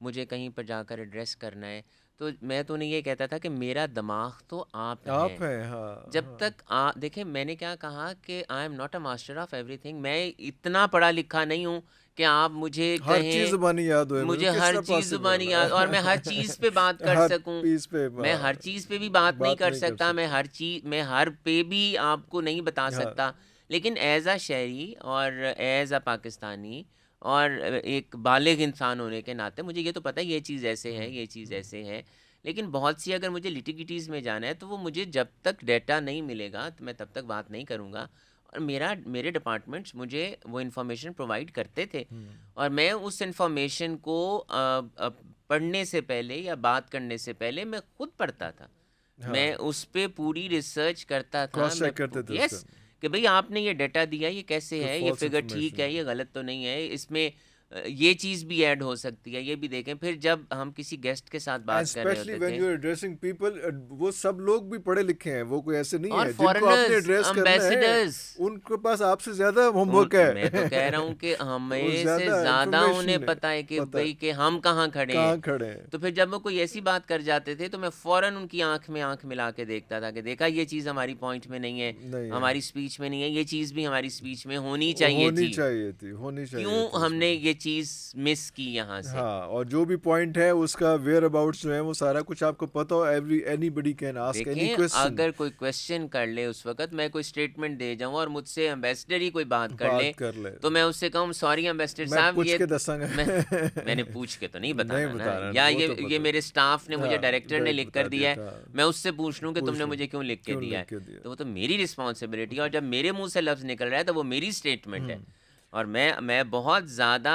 مجھے کہیں پر جا کر ایڈریس کرنا ہے, تو میں تو نہیں یہ کہتا تھا کہ میرا دماغ تو آپ ہیں. آپ ہیں, ہاں جب تک دیکھیں میں نے کیا کہا کہ I am not a master of every thing, میں اتنا پڑھا لکھا نہیں ہوں کہ آپ مجھے ہر چیز کہیں زبانی یاد ہوئے, مجھے کس ہر طرح چیز پاسبل زبانی یاد, اور میں ہر چیز پہ بات کر ہر سکوں. پیس پہ میں ہر چیز پہ بھی بات نہیں کر سکتا, میں ہر چیز میں ہر پہ بھی آپ کو نہیں بتا سکتا, لیکن ایز اے شہری اور ایز اے پاکستانی اور ایک بالغ انسان ہونے کے ناطے مجھے یہ تو پتہ ہے یہ چیز ایسے ہے, یہ چیز ایسے ہے. لیکن بہت سی اگر مجھے لٹیگیٹیز میں جانا ہے تو وہ مجھے جب تک ڈیٹا نہیں ملے گا تو میں تب تک بات نہیں کروں گا. اور میرے ڈپارٹمنٹس مجھے وہ انفارمیشن پرووائڈ کرتے تھے, اور میں اس انفارمیشن کو پڑھنے سے پہلے یا بات کرنے سے پہلے میں خود پڑھتا تھا, میں اس پہ پوری ریسرچ کرتا تھا. کراس میں چیک کرتے تھے اس یس کا, کہ بھئی آپ نے یہ ڈیٹا دیا, یہ کیسے کوئی ہے, یہ فالس فگر ٹھیک انفارمیشن. ہے, یہ غلط تو نہیں ہے, اس میں یہ چیز بھی ایڈ ہو سکتی ہے, یہ بھی دیکھیں. پھر جب ہم کسی گیسٹ کے ساتھ اینڈ بات کر رہے اسپیشلی ہوتے وین تھے, یو آر ایڈریسنگ پیپل, وہ سب لوگ بھی پڑھے لکھے ہیں, وہ کوئی ایسے نہیں اور ہے جن کو آپ نے فارنرز, ایڈریس کرنا ہے, امبیسڈرز, ان کے پاس آپ سے زیادہ ہوم ورک ہے, میں تو کہہ رہا ہوں کہ وہ ہمیں سے زیادہ زیادہ انہیں انفارمیشن پتہ ہے کہ پتہ ہے بھئی کہ ہم کہاں کھڑے ہیں. کہاں کھڑے ہیں. تو پھر جب وہ کوئی ایسی بات کر جاتے تھے تو میں فوراً ان کی آنکھ میں آنکھ ملا کے دیکھتا تھا کہ دیکھا یہ چیز ہماری پوائنٹ میں نہیں ہے, نہیں ہے, ہماری اسپیچ میں نہیں ہے, یہ چیز بھی ہماری اسپیچ میں ہونی چاہیے ہونی تھی, چاہیے تھی, ہونی چاہیے کیوں تھی ہم اس نے میں. یہ چیز مس کی یہاں سے. ہاں, اور جو بھی پوائنٹ ہے اس کا ویئر اباؤٹس جو ہے وہ سارا کچھ آپ کو پتہ ہو, anybody can ask any دیکھیں کوسچن. اگر کوئی کویشچن کر لے اس وقت, میں کوئی اسٹیٹمنٹ دے جاؤں اور مجھ سے ایمبیسڈر ہی کوئی بات کر لے, کر لے, تو میں اس سے کہوں سوری ایمبیسڈر میں صاحب, پوچھ یہ کے دساں گا. میں نے پوچھ کے تو نہیں نہیں بتانا نا, بتانا, یا وہ تو یہ میرے اسٹاف نے مجھے, ڈائریکٹر نے لکھ کر بتا دیا ہے, تھا, میں اس سے پوچھ لوں کہ تم نے لوں مجھے کیوں لکھ کے دیا ہے, لکھ کے دیا. تو وہ تو میری رسپانسبلٹی ہے, اور جب میرے منہ سے لفظ نکل رہا ہے تو وہ میری اسٹیٹمنٹ ہے. اور میں بہت زیادہ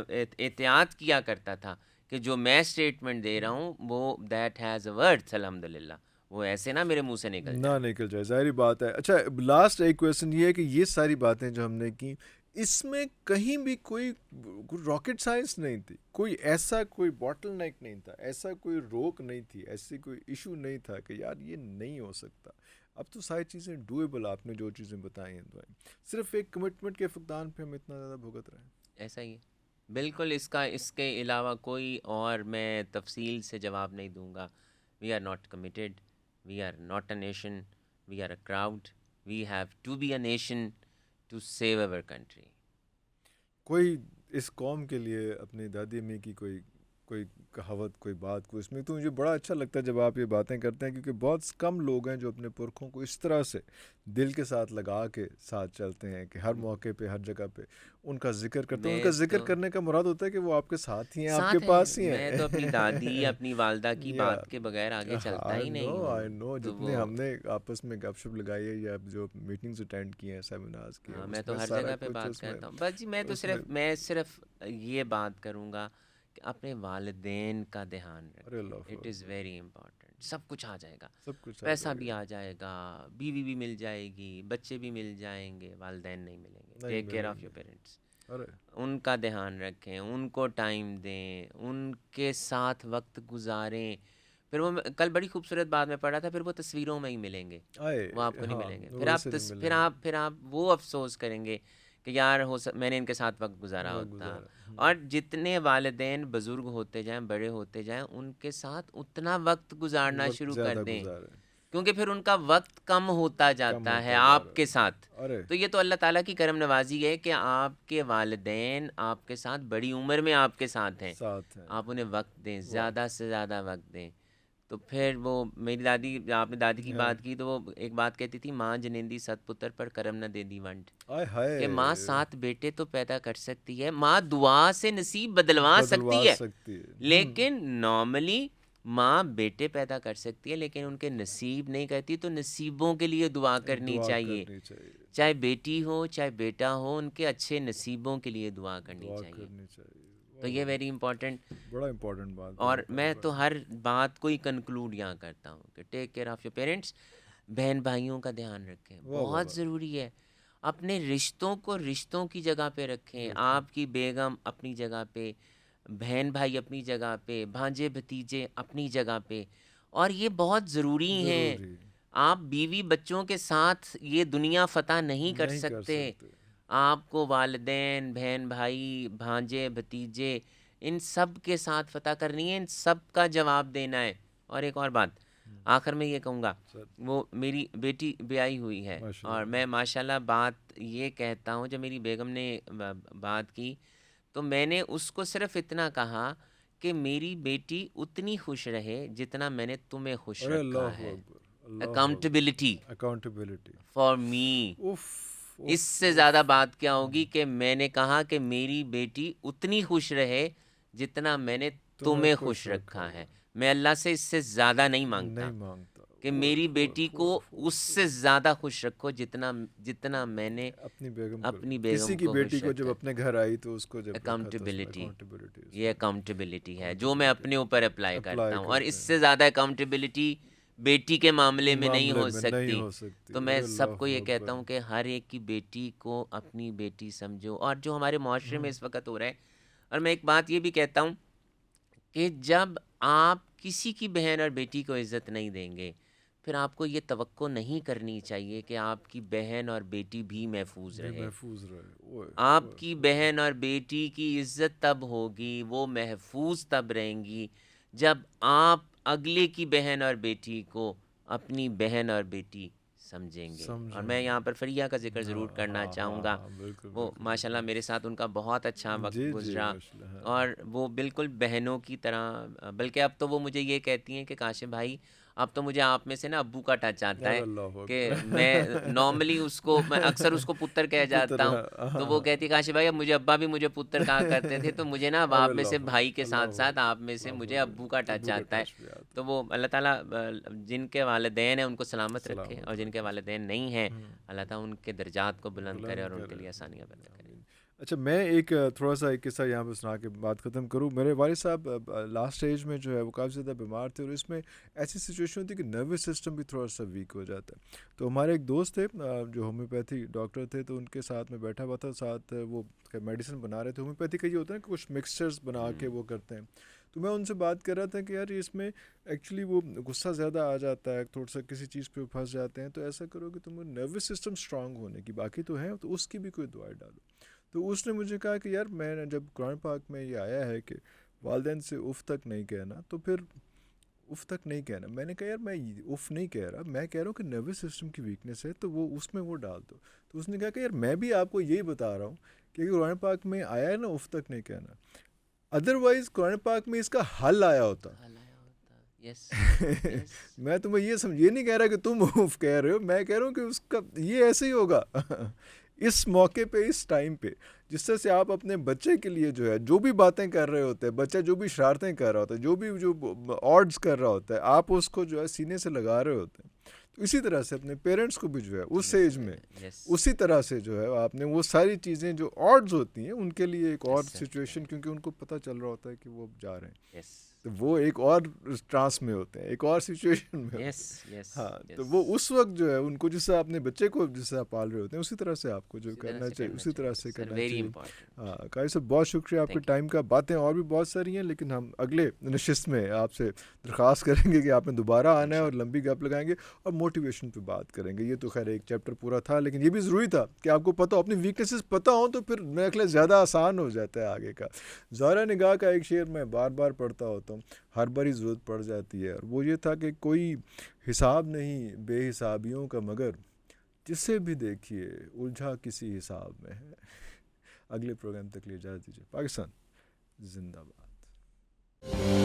احتیاط کیا کرتا تھا کہ جو میں اسٹیٹمنٹ دے رہا ہوں وہ دیٹ ہیز اے ورڈ, الحمد للہ, وہ ایسے نہ میرے منہ سے نکل نہ جائے. نکل جائے, ظاہری بات ہے. اچھا لاسٹ ایک کویشچن یہ ہے کہ یہ ساری باتیں جو ہم نے کی, اس میں کہیں بھی کوئی راکٹ سائنس نہیں تھی, کوئی ایسا کوئی باٹل نیک نہیں تھا, ایسا کوئی روک نہیں تھی, ایسی کوئی ایشو نہیں تھا کہ یار یہ نہیں ہو سکتا. اب تو ساری چیزیں ڈویبل, آپ نے جو چیزیں بتائی ہیں, صرف ایک کمٹمنٹ کے فقدان پہ ہم اتنا زیادہ بھگت رہے ہیں. ایسا ہی ہے بالکل. اس کے علاوہ کوئی اور میں تفصیل سے جواب نہیں دوں گا. We are not committed, we are not a nation, we are a crowd, we have to be a nation to save over country. کوئی اس قوم کے لیے اپنی دادی امی کی کوئی کہاوت, کوئی بات, کوئی اس میں, تو مجھے بڑا اچھا لگتا ہے جب آپ یہ باتیں کرتے ہیں, کیونکہ بہت کم لوگ ہیں جو اپنے پرکھوں کو اس طرح سے دل کے ساتھ لگا کے ساتھ چلتے ہیں کہ ہر موقع پہ, ہر جگہ پہ ان کا ذکر کرتے ہیں. ان کا ذکر کرنے کا مراد ہوتا ہے کہ وہ آپ کے ساتھ ہی ہیں, آپ کے پاس ہی ہیں. میں تو اپنی دادی, اپنی والدہ کی بات کے بغیر آگے چلتا ہی نہیں ہوں. آئی نو جتنے ہم نے آپس میں گپ شپ لگائی ہے یا جو میٹنگز اٹینڈ کی ہیں, سیمینارز کی ہیں, میں تو ہر جگہ پہ بات کرتا ہوں. بس جی میں صرف یہ بات کروں گا کہ اپنے والدین کا دھیان رکھیں. It is very important. سب کچھ آ جائے گا, پیسہ بھی آ جائے گا, بیوی بھی مل جائے گی, بچے بھی مل جائیں گے, والدین نہیں ملیں گے. Take care of your parents. ان کا دھیان رکھیں, ان کو ٹائم دیں, ان کے ساتھ وقت گزاریں. پھر وہ کل بڑی خوبصورت بات میں پڑھا تھا, پھر وہ تصویروں میں ہی ملیں گے, وہ آپ کو نہیں ملیں گے. پھر آپ وہ افسوس کریں گے کہ یار میں نے ان کے ساتھ وقت گزارا ہوتا. اور جتنے والدین بزرگ ہوتے جائیں, بڑے ہوتے جائیں, ان کے ساتھ اتنا وقت گزارنا شروع کر دیں, کیونکہ پھر ان کا وقت کم ہوتا جاتا ہے آپ کے ساتھ. تو یہ تو اللہ تعالیٰ کی کرم نوازی ہے کہ آپ کے والدین آپ کے ساتھ بڑی عمر میں آپ کے ساتھ ہیں. آپ انہیں وقت دیں, زیادہ سے زیادہ وقت دیں. تو پھر وہ میری دادی، آپ نے دادی کی بات کی تو وہ ایک بات کہتی تھی، ماں جنیندی ست پتر پر کرم نہ دے دی ونڈ، آئے کہ ماں ہائے 7 بیٹے تو پیدا کر سکتی ہے، ماں دعا سے نصیب بدلوا بدلوا سکتی ہے، سکتی ہے. لیکن نارملی ماں بیٹے پیدا کر سکتی ہے لیکن ان کے نصیب نہیں کرتی، تو نصیبوں کے لیے دعا کرنی دعا چاہیے، کرنی چاہیے. چاہے بیٹی ہو چاہے بیٹا ہو، ان کے اچھے نصیبوں کے لیے دعا کرنی دعا چاہیے. کرنی چاہیے. تو یہ ویری امپورٹنٹ. بڑا امپورٹنٹ بات. اور میں تو ہر بات کو ہی کنکلوڈ یہاں کرتا ہوں کہ ٹیک کیئر آف یور پیرنٹس. بہن بھائیوں کا دھیان رکھیں، بہت ضروری ہے. اپنے رشتوں کو رشتوں کی جگہ پہ رکھیں. آپ کی بیگم اپنی جگہ پہ، بہن بھائی اپنی جگہ پہ، بھانجے بھتیجے اپنی جگہ پہ، اور یہ بہت ضروری ہیں. آپ بیوی بچوں کے ساتھ یہ دنیا فتح نہیں کر سکتے. آپ کو والدین، بہن بھائی، بھانجے بھتیجے، ان سب کے ساتھ فتح کرنی ہے، ان سب کا جواب دینا ہے. اور ایک اور بات آخر میں یہ کہوں گا، وہ میری بیٹی بیائی ہوئی ہے، اور میں ماشاءاللہ بات یہ کہتا ہوں، جب میری بیگم نے بات کی تو میں نے اس کو صرف اتنا کہا کہ میری بیٹی اتنی خوش رہے جتنا میں نے تمہیں خوش رکھا ہے. Accountability for me. اس سے زیادہ بات کیا ہوگی کہ میں نے کہا کہ میری بیٹی اتنی خوش رہے جتنا میں نے تمہیں خوش رکھا ہے. میں اللہ سے اس سے زیادہ نہیں مانگتا کہ میری بیٹی کو اس سے زیادہ خوش رکھو جتنا میں نے اپنی بیگم کسی کی کو بیٹی خوش کو رکھا. جب اپنے گھر آئی تو اس کو جب اکاؤنٹیبلٹی، یہ اکاؤنٹیبلٹی ہے جو میں اپنے اوپر اپلائی کرتا ہوں، اور اس سے زیادہ اکاؤنٹیبلٹی بیٹی کے معاملے میں نہیں ہو سکتی. تو میں سب کو یہ کہتا ہوں کہ ہر ایک کی بیٹی کو اپنی بیٹی سمجھو. اور جو ہمارے معاشرے میں اس وقت ہو رہا ہے، اور میں ایک بات یہ بھی کہتا ہوں کہ جب آپ کسی کی بہن اور بیٹی کو عزت نہیں دیں گے، پھر آپ کو یہ توقع نہیں کرنی چاہیے کہ آپ کی بہن اور بیٹی بھی محفوظ رہے. آپ کی بہن اور بیٹی کی عزت تب ہوگی، وہ محفوظ تب رہیں گی جب آپ اگلے کی بہن اور بیٹی کو اپنی بہن اور بیٹی سمجھیں گے. اور میں یہاں پر فریہ کا ذکر ضرور کرنا چاہوں گا. وہ ماشاءاللہ میرے ساتھ ان کا بہت اچھا وقت گزرا، اور وہ بالکل بہنوں کی طرح، بلکہ اب تو وہ مجھے یہ کہتی ہیں کہ کاشف بھائی اب تو مجھے آپ میں سے نا ابو کا ٹچ آتا ہے، کہ میں نارملی اس کو، میں اکثر اس کو پتر کہہ جاتا ہوں، تو وہ کہتی کاشف بھائی اب مجھے ابا بھی مجھے پتر کہا کرتے تھے، تو مجھے نا آپ میں سے بھائی کے ساتھ ساتھ آپ میں سے مجھے ابو کا ٹچ آتا ہے. تو وہ اللہ تعالیٰ جن کے والدین ہیں ان کو سلامت رکھے، اور جن کے والدین نہیں ہیں اللہ تعالیٰ ان کے درجات کو بلند کرے اور ان کے لیے آسانیاں پیدا کرے. اچھا، میں ایک تھوڑا سا ایک قصہ یہاں پہ سنا کے بات ختم کروں. میرے والد صاحب لاسٹ ایج میں جو ہے وہ کافی زیادہ بیمار تھے، اور اس میں ایسی سچویشن ہوتی ہے کہ نروس سسٹم بھی تھوڑا سا ویک ہو جاتا ہے. تو ہمارے ایک دوست تھے جو ہومیوپیتھی ڈاکٹر تھے، تو ان کے ساتھ میں بیٹھا ہوا تھا، ساتھ وہ میڈیسن بنا رہے تھے. ہومیوپیتھی کا یہ ہوتا ہے کہ کچھ مکسچرز بنا کے وہ کرتے ہیں. تو میں ان سے بات کر رہا تھا کہ یار اس میں ایکچولی وہ غصہ زیادہ آ جاتا ہے، تھوڑا سا کسی چیز پہ پھنس جاتے ہیں، تو ایسا کرو کہ تم نروس سسٹم اسٹرانگ ہونے کی، باقی تو ہیں تو اس کی بھی کوئی دعائیں ڈالو. تو اس نے مجھے کہا کہ یار میں نے جب قرآن پاک میں یہ آیا ہے کہ والدین سے اف تک نہیں کہنا، تو پھر اف تک نہیں کہنا. میں نے کہا یار میں اف نہیں کہہ رہا، میں کہہ رہا ہوں کہ نروس سسٹم کی ویکنیس ہے، تو وہ اس میں وہ ڈال دو. تو اس نے کہا کہ یار میں بھی آپ کو یہی بتا رہا ہوں کہ قرآن پاک میں آیا ہے نا اف تک نہیں کہنا، ادروائز قرآن پاک میں اس کا حل آیا ہوتا. میں تمہیں یہ نہیں کہہ رہا کہ تم اف کہہ رہے ہو، میں کہہ رہا ہوں کہ اس کا یہ ایسے ہی ہوگا اس موقع پہ، اس ٹائم پہ، جس طرح سے آپ اپنے بچے کے لیے جو ہے جو بھی باتیں کر رہے ہوتے ہیں، بچہ جو بھی شرارتیں کر رہا ہوتا ہے، جو آڈز کر رہا ہوتا ہے، آپ اس کو جو ہے سینے سے لگا رہے ہوتے ہیں. تو اسی طرح سے اپنے پیرنٹس کو بھی جو ہے اس ایج میں اسی طرح سے جو ہے آپ نے وہ ساری چیزیں جو آڈز ہوتی ہیں ان کے لیے ایک اور سچویشن، کیونکہ ان کو پتہ چل رہا ہوتا ہے کہ وہ جا رہے ہیں، تو وہ ایک اور ٹرانس میں ہوتے ہیں، ایک اور سچویشن میں ہوتے ہیں. ہاں، تو وہ اس وقت جو ہے ان کو جس سے اپنے بچے کو جس سے آپ پال رہے ہوتے ہیں اسی طرح سے آپ کو جو کرنا چاہیے، اسی طرح سے کرنا چاہیے. ہاں قاری صاحب بہت شکریہ آپ کے ٹائم کا. باتیں اور بھی بہت ساری ہیں، لیکن ہم اگلے نشست میں آپ سے درخواست کریں گے کہ آپ نے دوبارہ آنا ہے اور لمبی گپ لگائیں گے اور موٹیویشن پہ بات کریں گے. یہ تو خیر ایک چیپٹر پورا تھا، لیکن یہ بھی ضروری تھا کہ آپ کو پتہ ہو، اپنی ویکنیسز پتہ ہوں، تو پھر میرے خیال زیادہ آسان ہو جاتا ہے آگے کا. زہرا نگاہ کا ایک شعر میں بار بار پڑھتا ہوتا ہوں، ہر باری ضرورت پڑ جاتی ہے، اور وہ یہ تھا کہ کوئی حساب نہیں بے حسابیوں کا، مگر جسے بھی دیکھیے الجھا کسی حساب میں ہے. اگلے پروگرام تک لیے اجازت دیجیے. پاکستان زندہ باد.